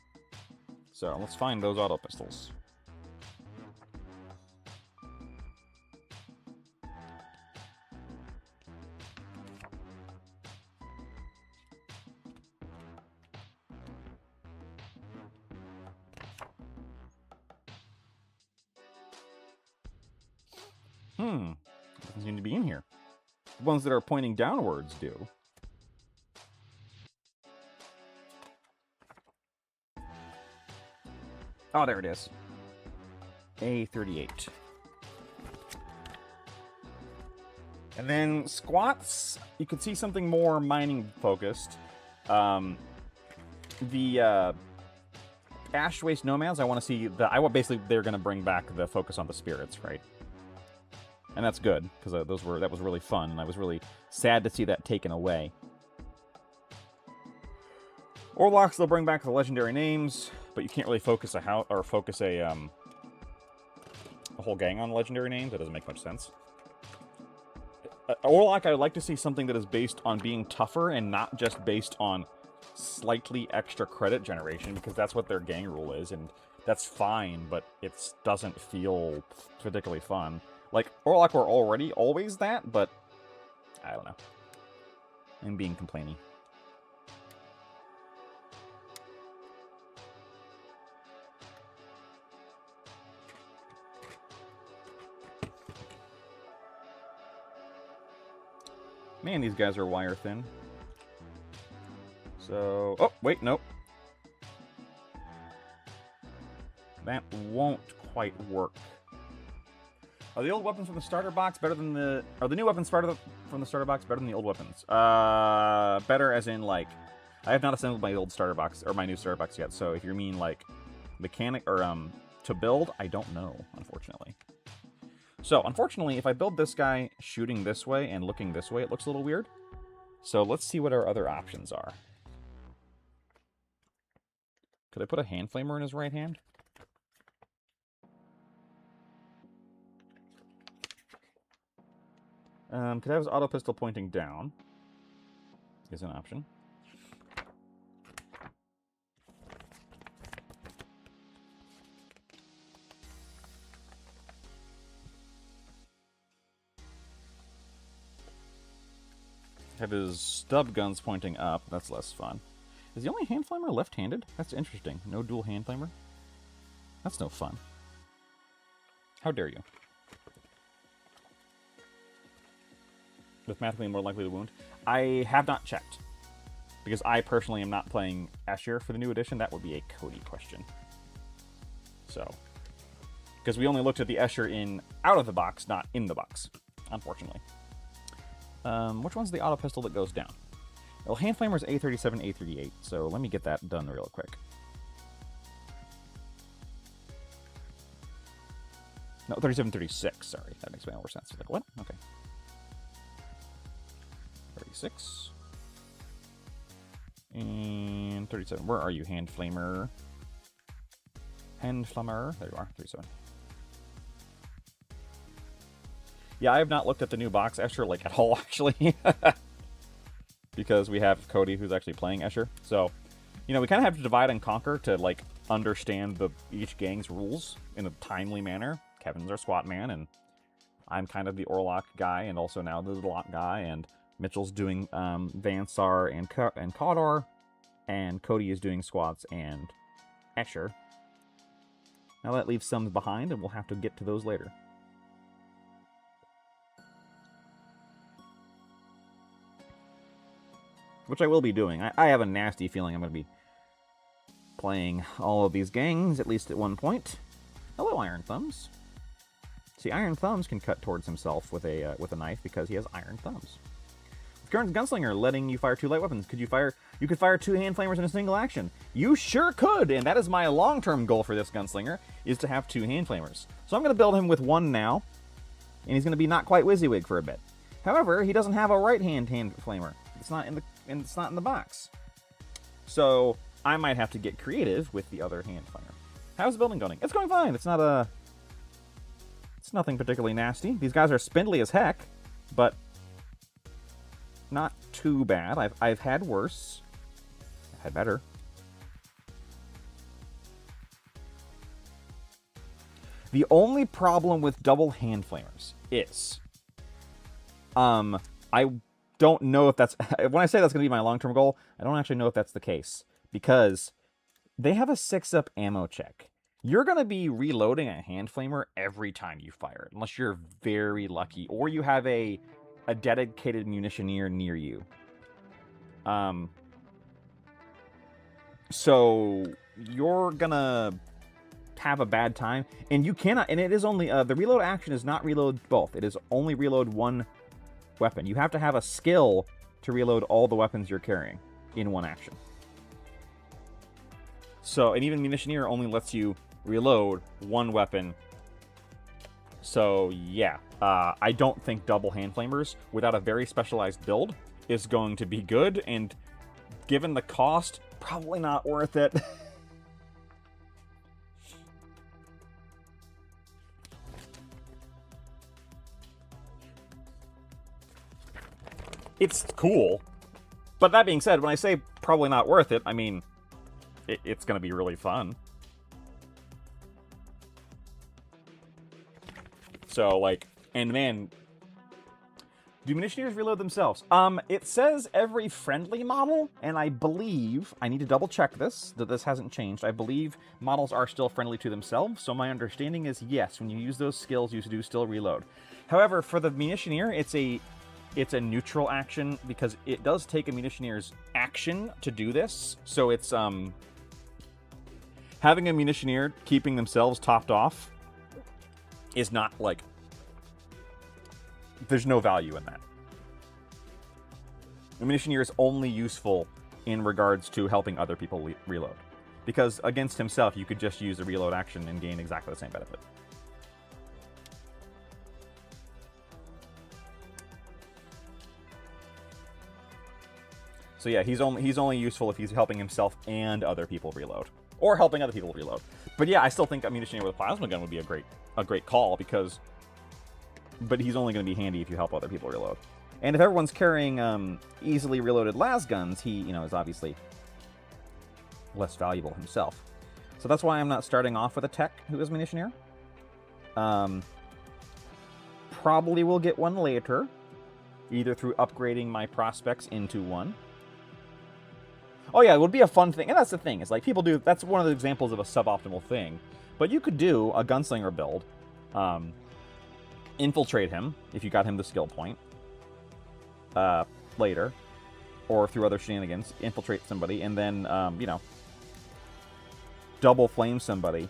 So let's find those auto pistols. Doesn't seem to be in here. The ones that are pointing downwards do. Oh, there it is. A38. And then squats, you could see something more mining focused. The Ash Waste Nomads, I want to see basically they're going to bring back the focus on the spirits, right? And that's good, because that was really fun, and I was really sad to see that taken away. Orlocks, they'll bring back the legendary names, but you can't really focus a whole gang on legendary names. That doesn't make much sense. Orlok, I would like to see something that is based on being tougher and not just based on slightly extra credit generation, because that's what their gang rule is, and that's fine, but it doesn't feel particularly fun. Like, Orlok were already always that, but I don't know. I'm being complainy. Man, these guys are wire thin. So, oh, wait, nope. That won't quite work. Are the old weapons from the starter box better than the... Are the new weapons from the starter box better than the old weapons? Better as in, like... I have not assembled my old starter box, or my new starter box yet, so if you mean, like, mechanic, or, to build, I don't know, unfortunately. So, unfortunately, if I build this guy shooting this way and looking this way, it looks a little weird. So let's see what our other options are. Could I put a hand flamer in his right hand? Could I have his auto pistol pointing down? Is an option. Have his stub guns pointing up. That's less fun. Is the only hand flamer left-handed? That's interesting. No dual hand flamer? That's no fun. How dare you? Mathematically more likely to wound. I have not checked. Because I personally am not playing Escher for the new edition. That would be a Cody question. So. Because we only looked at the Escher in out of the box, not in the box. Unfortunately. Which one's the auto pistol that goes down? Well, hand flamer's A37, A38, so let me get that done real quick. No, 37, 36, sorry. That makes way more sense. Like, what? Okay. 36. And 37. Where are you, hand flamer? Hand flamer. There you are, 37. Yeah, I have not looked at the new box Escher, like, at all, actually. Because we have Cody, who's actually playing Escher. So, you know, we kind of have to divide and conquer to, like, understand each gang's rules in a timely manner. Kevin's our SWAT man, and I'm kind of the Orlock guy, and also now the Delaque guy, and Mitchell's doing Vansar and Kodor, and Cody is doing squats and Escher. Now that leaves some behind, and we'll have to get to those later. Which I will be doing. I have a nasty feeling I'm going to be playing all of these gangs, at least at one point. Hello, Iron Thumbs. See, Iron Thumbs can cut towards himself with a knife because he has Iron Thumbs. With current Gunslinger letting you fire 2 light weapons, you could fire 2 hand flamers in a single action. You sure could, and that is my long-term goal for this Gunslinger, is to have 2 hand flamers. So I'm going to build him with 1 now, and he's going to be not quite WYSIWYG for a bit. However, he doesn't have a right-hand hand flamer. It's not in the box. So I might have to get creative with the other hand flamer. How's the building going? It's going fine. It's nothing particularly nasty. These guys are spindly as heck, but not too bad. I've had worse. I've had better. The only problem with double hand flamers is I don't know if that's... When I say that's going to be my long-term goal, I don't actually know if that's the case. Because they have a 6-up ammo check. You're going to be reloading a hand flamer every time you fire it. Unless you're very lucky. Or you have a dedicated munitioneer near you. So you're going to have a bad time. And you cannot... And it is only... the reload action is not reload both. It is only reload one weapon. You have to have a skill to reload all the weapons you're carrying in one action. So, and even Munitioneer only lets you reload one weapon. So, yeah. I don't think double hand flamers without a very specialized build is going to be good, and given the cost, probably not worth it. It's cool. But that being said, when I say probably not worth it, I mean, it's going to be really fun. So, like, and man, do Munitioneers reload themselves? It says every friendly model, and I believe, I need to double check this, that this hasn't changed. I believe models are still friendly to themselves, so my understanding is yes, when you use those skills, you do still reload. However, for the Munitioneer, it's a neutral action, because it does take a Munitioneer's action to do this. So it's, having a Munitioneer keeping themselves topped off is not, like, there's no value in that. The Munitioneer is only useful in regards to helping other people reload. Because against himself, you could just use the reload action and gain exactly the same benefit. So yeah, he's only useful if he's helping himself and other people reload, or helping other people reload. But yeah, I still think a munitioneer with a plasma gun would be a great call because. But he's only going to be handy if you help other people reload. And if everyone's carrying easily reloaded las guns, he is obviously less valuable himself. So that's why I'm not starting off with a tech who is munitioneer. Probably will get one later, either through upgrading my prospects into one. Oh yeah, it would be a fun thing, and that's the thing. Is like people do. That's one of the examples of a suboptimal thing. But you could do a gunslinger build, infiltrate him if you got him the skill point later, or through other shenanigans, infiltrate somebody, and then double flame somebody,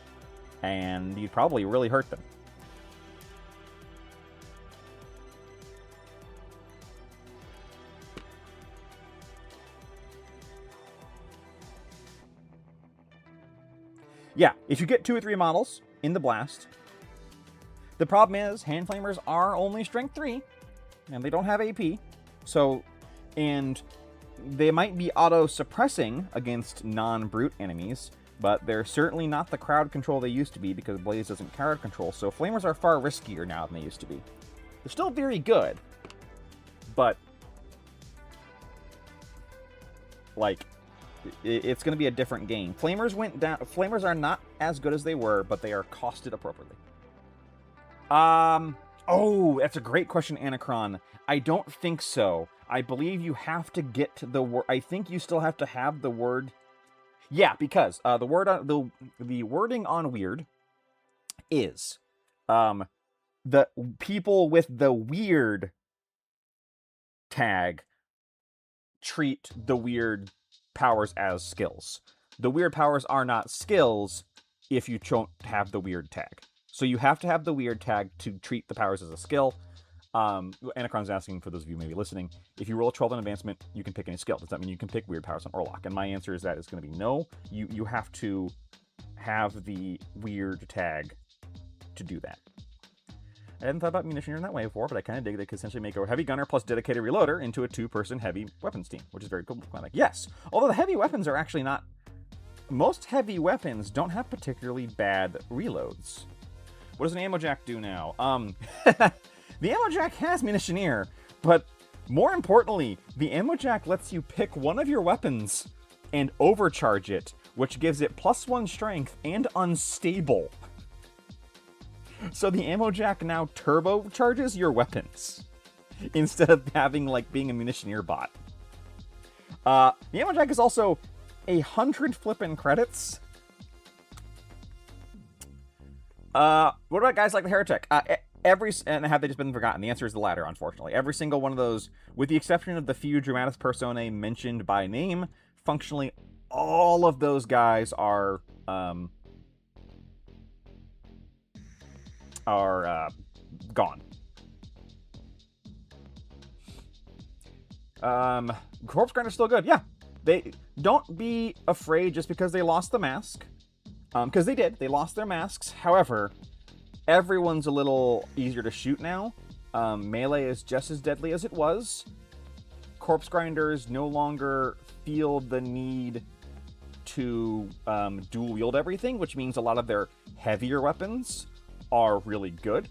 and you'd probably really hurt them. Yeah, if you get 2 or 3 models in the blast, the problem is hand flamers are only strength 3, and they don't have AP. So, and they might be auto-suppressing against non-brute enemies, but they're certainly not the crowd control they used to be because Blaze doesn't crowd control. So flamers are far riskier now than they used to be. They're still very good, but like it's going to be a different game. Flamers went down. Flamers are not as good as they were, but they are costed appropriately. Oh, that's a great question, Anacron. I don't think so. I believe you have to get to the word. I think you still have to have the word. Yeah, because the wording on weird is the people with the weird tag treat the weird powers as skills. The weird powers are not skills if you don't have the weird tag. So you have to have the weird tag to treat the powers as a skill. Anacron's asking, for those of you maybe listening, if you roll a 12 in advancement, you can pick any skill. Does that mean you can pick weird powers on Orlok? And my answer is that it's going to be no. You have to have the weird tag to do that. I hadn't thought about munitioner in that way before, but I kind of dig that it could essentially make a heavy gunner plus dedicated reloader into a 2-person heavy weapons team, which is very cool. Like, yes, although the heavy weapons are actually not... Most heavy weapons don't have particularly bad reloads. What does an ammo jack do now? The ammo jack has munitioneer, but more importantly, the ammo jack lets you pick one of your weapons and overcharge it, which gives it +1 strength and unstable. So the ammo jack now turbocharges your weapons instead of having like being a munitioneer bot. The ammo jack is also 100 flippin' credits. What about guys like the Heretic? And have they just been forgotten? The answer is the latter, unfortunately. Every single one of those, with the exception of the few Dramatis Personae mentioned by name, functionally all of those guys are gone. Corpse Grinder's still good. Yeah, they don't be afraid just because they lost the mask, because they did. They lost their masks. However, everyone's a little easier to shoot now. Melee is just as deadly as it was. Corpse Grinders no longer feel the need to dual wield everything, which means a lot of their heavier weapons are really good.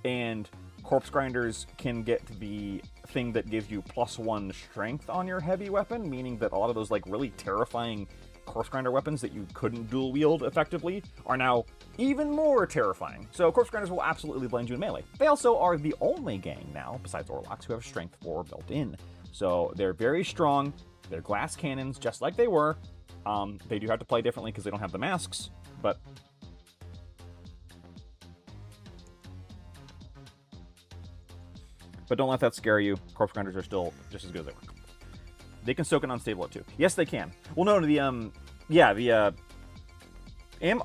And Corpse Grinders can get the thing that gives you +1 strength on your heavy weapon, meaning that a lot of those like really terrifying Corpse Grinder weapons that you couldn't dual wield effectively are now even more terrifying. So Corpse Grinders will absolutely blend you in melee. They also are the only gang now, besides Orlocks, who have strength 4 built in. So they're very strong. They're glass cannons, just like they were. They do have to play differently because they don't have the masks, but don't let that scare you. Corpse Grinders are still just as good as they were. They can soak an unstable at 2. Yes, they can. Well, no, the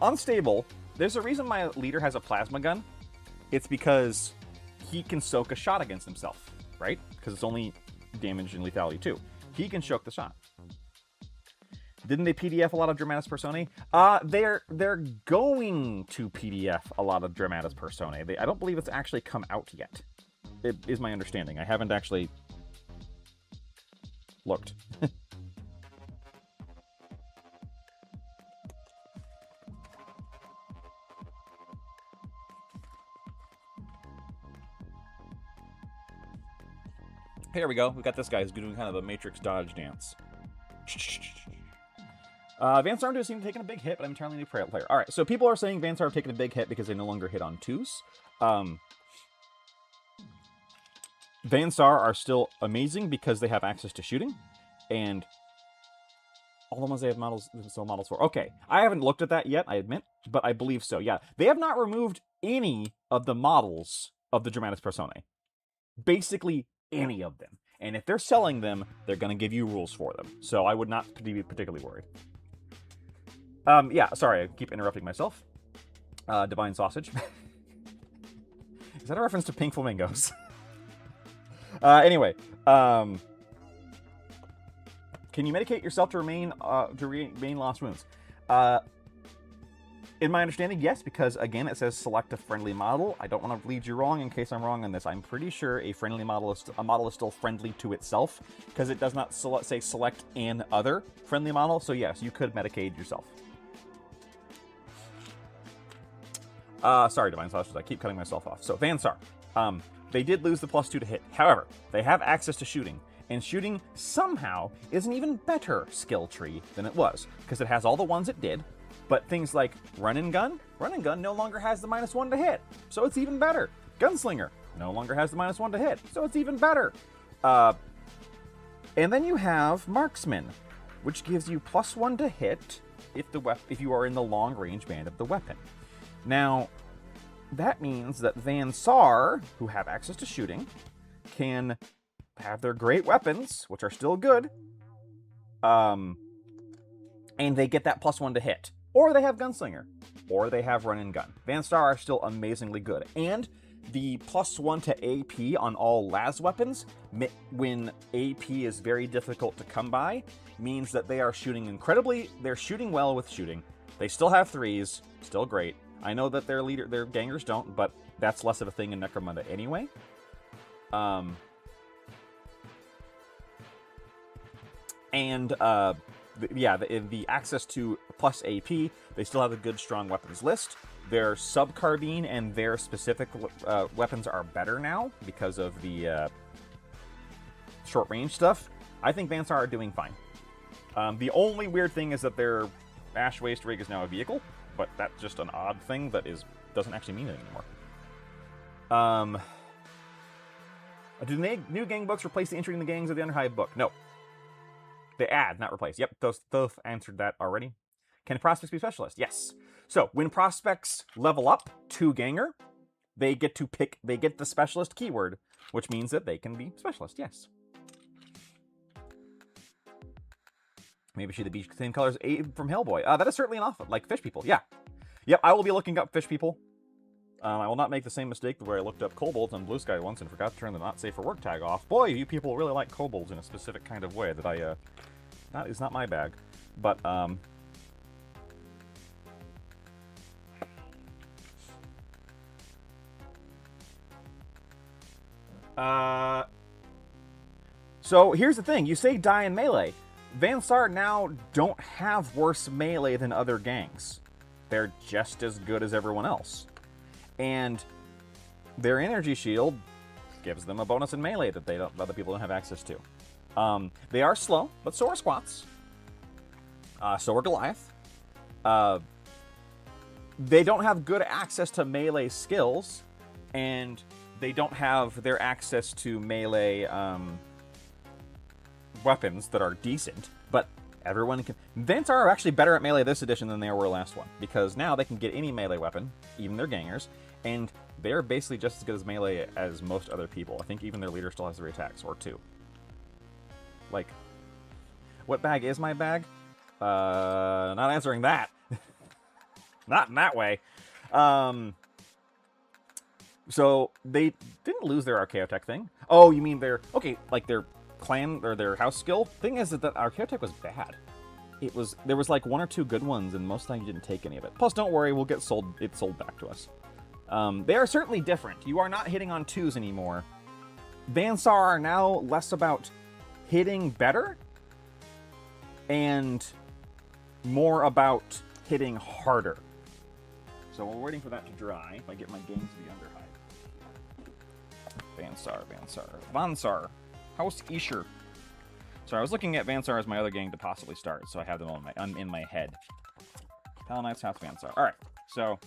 unstable. There's a reason my leader has a plasma gun. It's because he can soak a shot against himself, right? Because it's only damage and lethality 2. He can soak the shot. Didn't they PDF a lot of Dramatis Personae? They're going to PDF a lot of Dramatis Personae. I don't believe it's actually come out yet. It is my understanding. I haven't actually looked. Here we go. We got this guy who's doing kind of a Matrix dodge dance. Vansar does seem to have taken a big hit, but I'm entirely new player. All right, so people are saying Vansar have taken a big hit because they no longer hit on 2s. Vansar are still amazing because they have access to shooting, and all the ones they have models for. Okay, I haven't looked at that yet, I admit, but I believe so. Yeah, they have not removed any of the models of the Dramatis Personae. Basically, any of them. And if they're selling them, they're going to give you rules for them. So I would not be particularly worried. Yeah, sorry, I keep interrupting myself. Divine Sausage. Is that a reference to pink flamingos? Anyway, can you medicate yourself to remain lost wounds? In my understanding, yes, because again, it says select a friendly model. I don't want to lead you wrong in case I'm wrong on this. I'm pretty sure a model is still friendly to itself because it does not say select an other friendly model. So yes, you could medicate yourself. Sorry, Divine Sausage, I keep cutting myself off. So Vansar, they did lose the +2 to hit. However, they have access to shooting. And shooting somehow is an even better skill tree than it was because it has all the ones it did. But things like run and gun no longer has the -1 to hit, so it's even better. Gunslinger no longer has the -1 to hit, so it's even better. And then you have Marksman, which gives you +1 to hit if you are in the long range band of the weapon. Now, that means that Vansar, who have access to shooting, can have their great weapons, which are still good, and they get that +1 to hit. Or they have Gunslinger, or they have Run and Gun. Vansar are still amazingly good. And the +1 to AP on all las weapons, when AP is very difficult to come by, means that they are shooting they're shooting well with shooting. They still have 3s, still great. I know that their gangers don't, but that's less of a thing in Necromunda anyway. The access to +AP, they still have a good, strong weapons list. Their sub-carbine and their specific weapons are better now because of the short-range stuff. I think Vansar are doing fine. The only weird thing is that their Ash Waste Rig is now a vehicle, but that's just an odd thing that doesn't actually mean it anymore. Do the new gang books replace the entry in the gangs of the Underhive book? No. They add, not replace. Yep, those answered that already. Can prospects be specialists? Yes. So when prospects level up to ganger, they get the specialist keyword, which means that they can be specialist. Yes. Maybe she the beach same colors Abe from Hellboy. That is certainly an offer, like fish people. Yeah. Yep, I will be looking up fish people. I will not make the same mistake where I looked up kobolds on Blue Sky once and forgot to turn the not safe for work tag off. Boy, you people really like kobolds in a specific kind of way that that is not my bag. But, so here's the thing. You say die in melee. Vansar now don't have worse melee than other gangs. They're just as good as everyone else. And their energy shield gives them a bonus in melee that other people don't have access to. They are slow, but so are squats. So are Goliath. They don't have good access to melee skills, and they don't have their access to melee weapons that are decent, but everyone can. Vansar are actually better at melee this edition than they were last one, because now they can get any melee weapon, even their gangers, and they're basically just as good as melee as most other people. I think even their leader still has 3 attacks, or 2. Like, what bag is my bag? Not answering that. Not in that way. So they didn't lose their Archaeotech thing. Oh, you mean their clan or their house skill? Thing is that Archaeotech was bad. There was like 1 or 2 good ones, and most times you didn't take any of it. Plus, don't worry, we'll get sold back to us. They are certainly different. You are not hitting on 2s anymore. Vansar are now less about hitting better and more about hitting harder. So while we're waiting for that to dry, if I get my game to the underhide. Vansar. House Isher. So I was looking at Vansar as my other gang to possibly start, so I have them on in my head. Paladin's House Vansar. Alright, so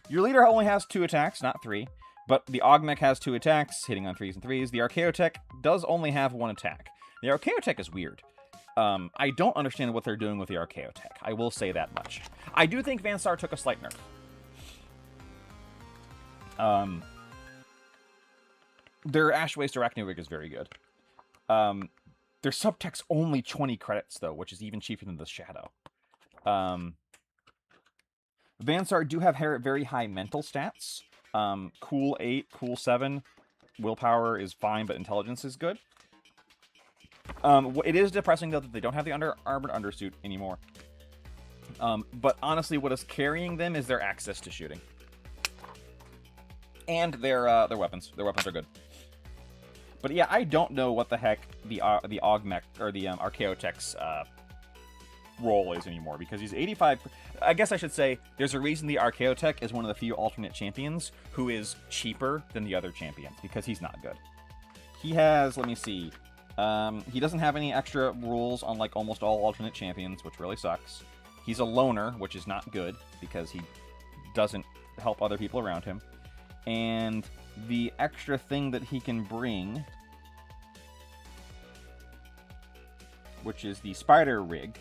your leader only has 2 attacks, not 3. But the Augmech has 2 attacks, hitting on 3s and 3s. The Archaeotech does only have 1 attack. The Archaeotech is weird. I don't understand what they're doing with the Archaeotech. I will say that much. I do think Vansar took a slight nerf. Their Ash Waste Arachnoid is very good. Their subtech's only 20 credits, though, which is even cheaper than the Shadow. Vansar do have very high mental stats. Cool 8, Cool 7. Willpower is fine, but intelligence is good. It is depressing, though, that they don't have the armored undersuit anymore. But honestly, what is carrying them is their access to shooting. And their weapons. Their weapons are good. But yeah, I don't know what the heck the Augmech, or the Archaeotech's role is anymore, because he's 85... I guess I should say, there's a reason the Archaeotech is one of the few alternate champions who is cheaper than the other champions, because he's not good. He has, let me see, he doesn't have any extra rules on like almost all alternate champions, which really sucks. He's a loner, which is not good, because he doesn't help other people around him. And the extra thing that he can bring, which is the Spider Rig,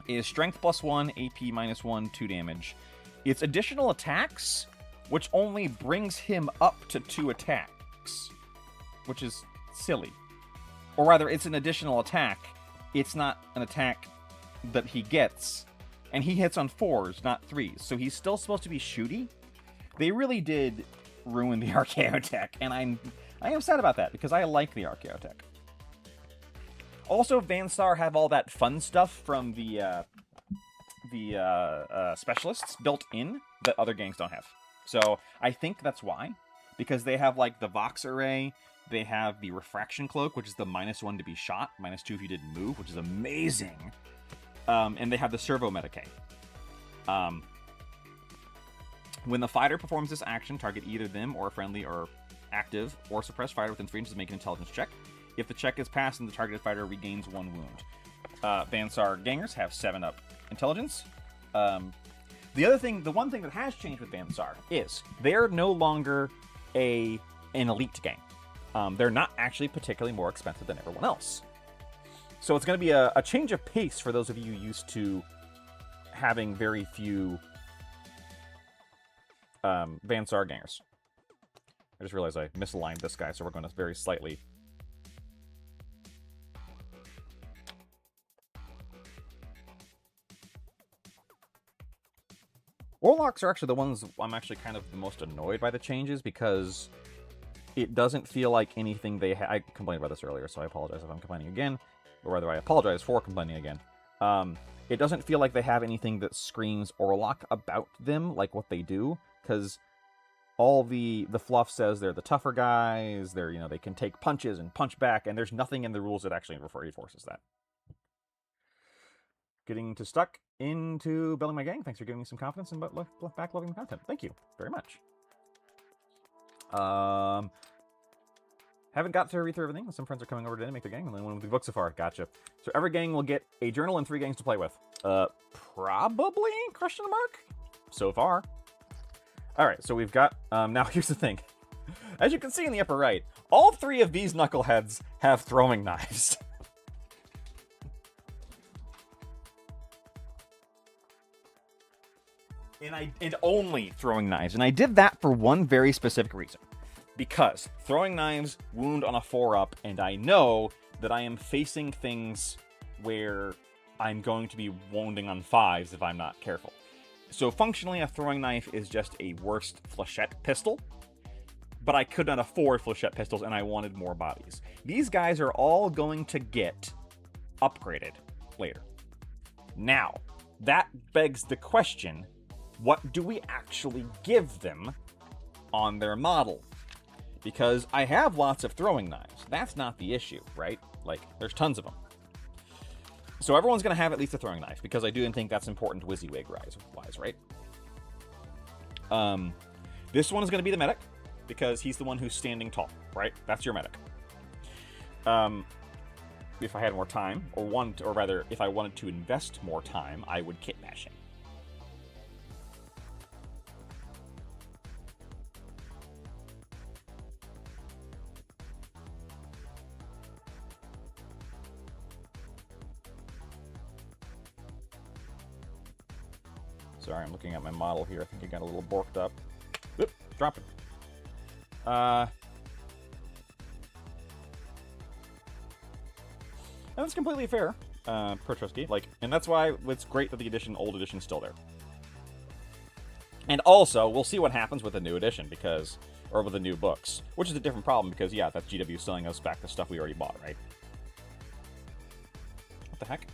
is Strength +1, AP -1, 2 damage. It's additional attacks, which only brings him up to 2 attacks, which is silly. Or rather, it's an additional attack. It's not an attack that he gets, and he hits on 4s, not 3s, so he's still supposed to be shooty. They really did ruin the Archaeotech, and I am sad about that, because I like the Archaeotech. Also, Vansar have all that fun stuff from the specialists built in that other gangs don't have. So I think that's why, because they have like the Vox Array, they have the Refraction Cloak, which is the -1 to be shot, -2 if you didn't move, which is amazing. And they have the Servo Medicae. When the fighter performs this action, target either them or a friendly or active or suppressed fighter within 3 inches to make an intelligence check. If the check is passed, then the targeted fighter regains 1 wound. Vansar gangers have 7-up intelligence. The one thing that has changed with Vansar is they're no longer an elite gang. They're not actually particularly more expensive than everyone else. So it's going to be a change of pace for those of you used to having very few Vansar gangers. I just realized I misaligned this guy, so we're going to very slightly... Warlocks are actually the ones I'm actually kind of the most annoyed by the changes, because it doesn't feel like anything they I complained about this earlier, so I apologize if I'm complaining again. Or rather, I apologize for complaining again. It doesn't feel like they have anything that screams Orlock about them, like what they do, because all the fluff says they're the tougher guys, they can take punches and punch back, and there's nothing in the rules that actually reinforces that. Getting stuck into building my gang. Thanks for giving me some confidence and backloading content. Thank you very much. Haven't got to read through everything. Some friends are coming over today to make their gang. Only one with the book so far. Gotcha. So every gang will get a journal and 3 gangs to play with. Probably? Question mark? So far. Alright, so we've got... now here's the thing. As you can see in the upper right, all 3 of these knuckleheads have throwing knives. And only throwing knives. And I did that for one very specific reason. Because throwing knives wound on a 4-up, and I know that I am facing things where I'm going to be wounding on 5s if I'm not careful. So functionally, a throwing knife is just a worse flechette pistol. But I could not afford flechette pistols, and I wanted more bodies. These guys are all going to get upgraded later. Now, that begs the question... what do we actually give them on their model? because I have lots of throwing knives. That's not the issue, right? Like, there's tons of them. So everyone's going to have at least a throwing knife, because I do think that's important WYSIWYG-wise, right? This one is going to be the medic, because he's the one who's standing tall, right? That's your medic. If I had more time, or rather, if I wanted to invest more time, I would kit bash him. Sorry, I'm looking at my model here. I think I got a little borked up. Oop, drop it. And that's completely fair, Petrosky. Like, and that's why it's great that the old edition's still there. And also, we'll see what happens with the new edition, or with the new books, which is a different problem because, yeah, that's GW selling us back the stuff we already bought, right? What the heck?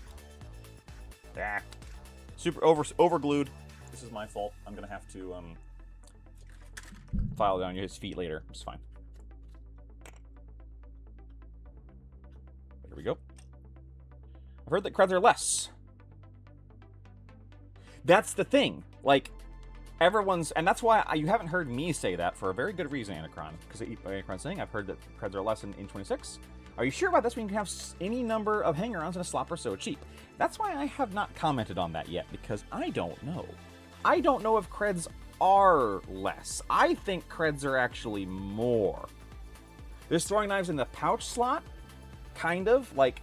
Ah. Super overglued. This is my fault. I'm gonna have to file down his feet later. It's fine. There we go. I've heard that creds are less. That's the thing. Like, everyone's, and that's why you haven't heard me say that for a very good reason, Anacron. Because Anacron's saying I've heard that creds are less in 26. Are you sure about this when you can have any number of hang-arounds in a slopper so cheap? That's why I have not commented on that yet, because I don't know. I don't know if creds are less. I think creds are actually more. There's throwing knives in the pouch slot, kind of. Like,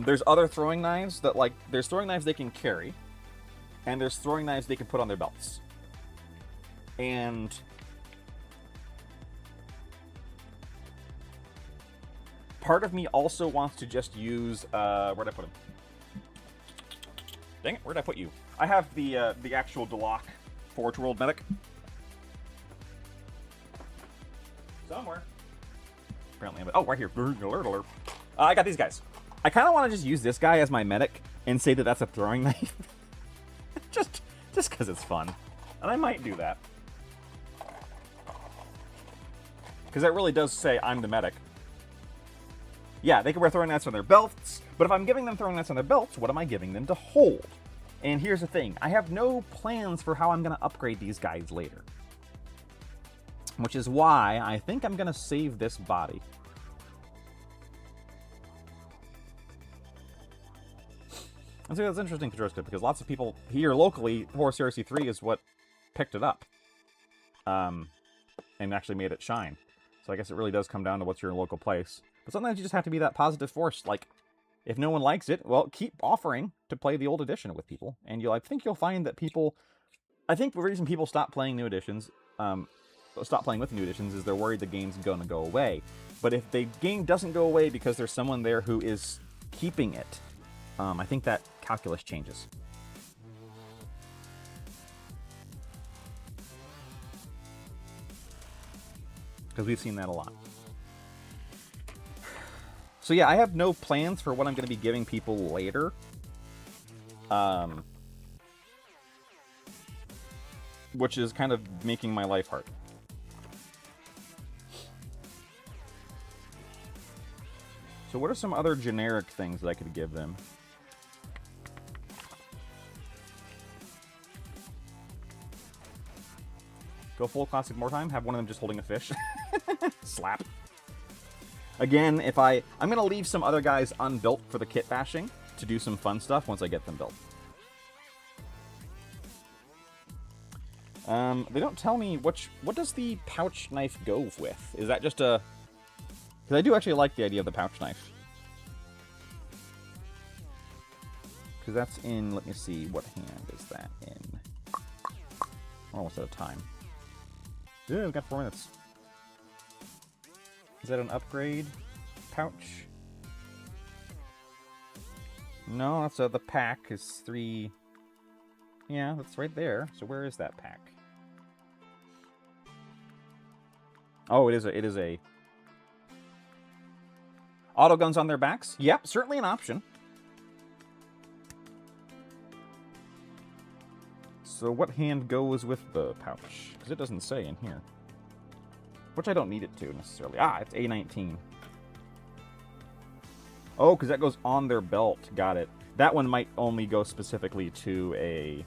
there's other throwing knives that, like, there's throwing knives they can carry, and there's throwing knives they can put on their belts. And part of me also wants to just use, where'd I put him? Dang it, where'd I put you? I have the actual Delaque Forge World Medic. Somewhere. Apparently, oh, right here. Alert, alert. I got these guys. I kind of want to just use this guy as my medic and say that that's a throwing knife. just because it's fun. And I might do that. Because that really does say I'm the medic. Yeah, they can wear throwing knives on their belts, but if I'm giving them throwing knives on their belts, what am I giving them to hold? And here's the thing. I have no plans for how I'm going to upgrade these guys later. Which is why I think I'm going to save this body. And so that's interesting, Kadroska, because lots of people here locally, Horus Heresy 3 is what picked it up. And actually made it shine. So I guess it really does come down to what's your local place. But sometimes you just have to be that positive force. Like, if no one likes it, well, keep offering to play the old edition with people. And I think you'll find that people... I think the reason people stop playing new editions... stop playing with new editions is they're worried the game's going to go away. But if the game doesn't go away because there's someone there who is keeping it, I think that calculus changes. Because we've seen that a lot. So yeah, I have no plans for what I'm going to be giving people later. Which is kind of making my life hard. So what are some other generic things that I could give them? Go full classic more time. Have one of them just holding a fish. Slap. Again, I'm going to leave some other guys unbuilt for the kit bashing to do some fun stuff once I get them built. They don't tell me what does the pouch knife go with? Is that just a... Because I do actually like the idea of the pouch knife. Because that's in, let me see, what hand is that in? We're almost out of time. Yeah, we've got 4 minutes. Is that an upgrade pouch? No, that's the pack is 3. Yeah, that's right there. So where is that pack? Oh, it is a auto guns on their backs. Yep, certainly an option. So what hand goes with the pouch? Because it doesn't say in here. Which I don't need it to, necessarily. Ah, it's A19. Oh, because that goes on their belt. Got it. That one might only go specifically to a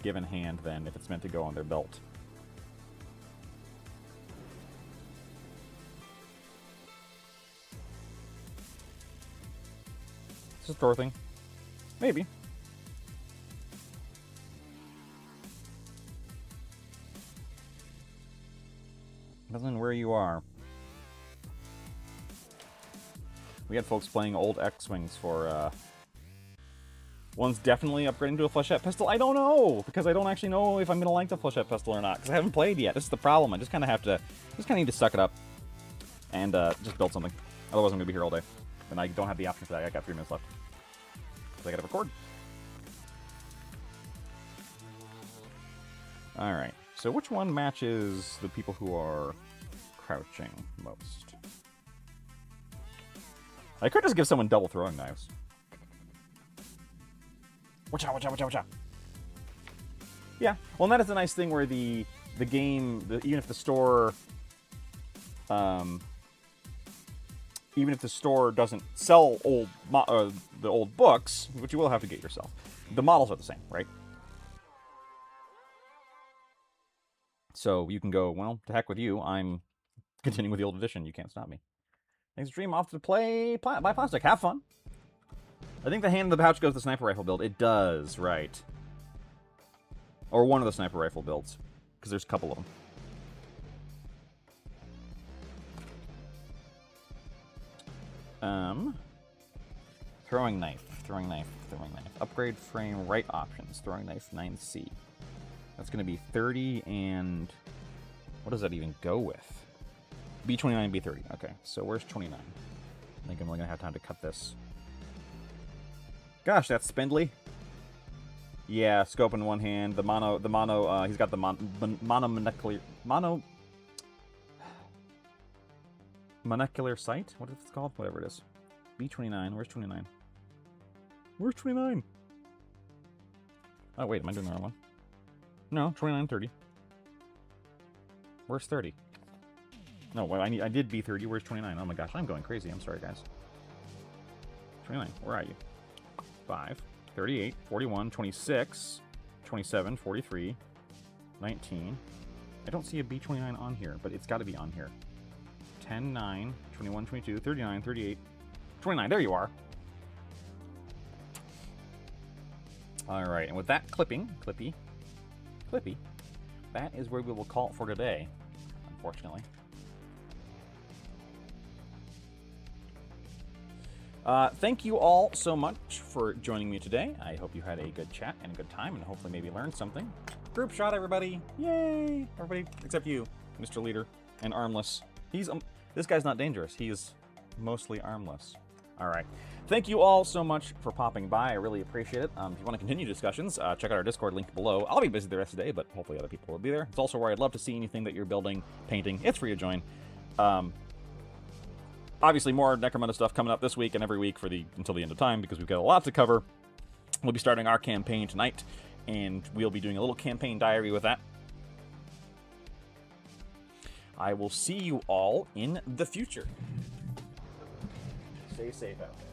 given hand, then, if it's meant to go on their belt. Is this a store thing? Maybe. Depends on where you are. We had folks playing old X-Wings for, one's definitely upgrading to a flechette pistol. I don't know, because I don't actually know if I'm going to like the flechette pistol or not, because I haven't played yet. This is the problem. I just kind of have to, need to suck it up and just build something. Otherwise, I'm going to be here all day. And I don't have the option for that. I got 3 minutes left. So I got to record. Alright, so which one matches the people who are crouching most? I could just give someone double throwing knives. Watch out, watch out, watch out, watch out. Yeah, well, and that is a nice thing where the game, even if the store, doesn't sell the old books, which you will have to get yourself, the models are the same, right? So you can go, well, to heck with you. I'm continuing with the old edition. You can't stop me. Next stream off to buy plastic. Have fun. I think the hand in the pouch goes to the sniper rifle build. It does, right. Or one of the sniper rifle builds. Because there's a couple of them. Throwing knife. Throwing knife. Throwing knife. Upgrade frame right options. Throwing knife 9C. That's going to be 30 and... What does that even go with? B29, B30. Okay, so where's 29? I think I'm only going to have time to cut this. Gosh, that's spindly. Yeah, scope in one hand. The mono, he's got the monocular sight? What is it called? Whatever it is. B29, where's 29? Where's 29? Oh, wait, am I doing the wrong one? No, 29, 30. Where's 30? No, well, I did B30. Where's 29? Oh my gosh, I'm going crazy. I'm sorry, guys. 29, where are you? 5, 38, 41, 26, 27, 43, 19. I don't see a B29 on here, but it's got to be on here. 10, 9, 21, 22, 39, 38, 29. There you are. All right, and with that clippy, that is where we will call it for today, unfortunately. Thank you all so much for joining me today. I hope you had a good chat and a good time, and hopefully maybe learned something. Group shot, everybody! Yay! Everybody except you, Mr. Leader, and Armless. This guy's not dangerous. He's mostly armless. All right. Thank you all so much for popping by. I really appreciate it. If you want to continue discussions, check out our Discord link below. I'll be busy the rest of the day, but hopefully other people will be there. It's also where I'd love to see anything that you're building, painting. It's free to join. Obviously, more Necromunda stuff coming up this week and every week until the end of time, because we've got a lot to cover. We'll be starting our campaign tonight, and we'll be doing a little campaign diary with that. I will see you all in the future. Stay safe out there.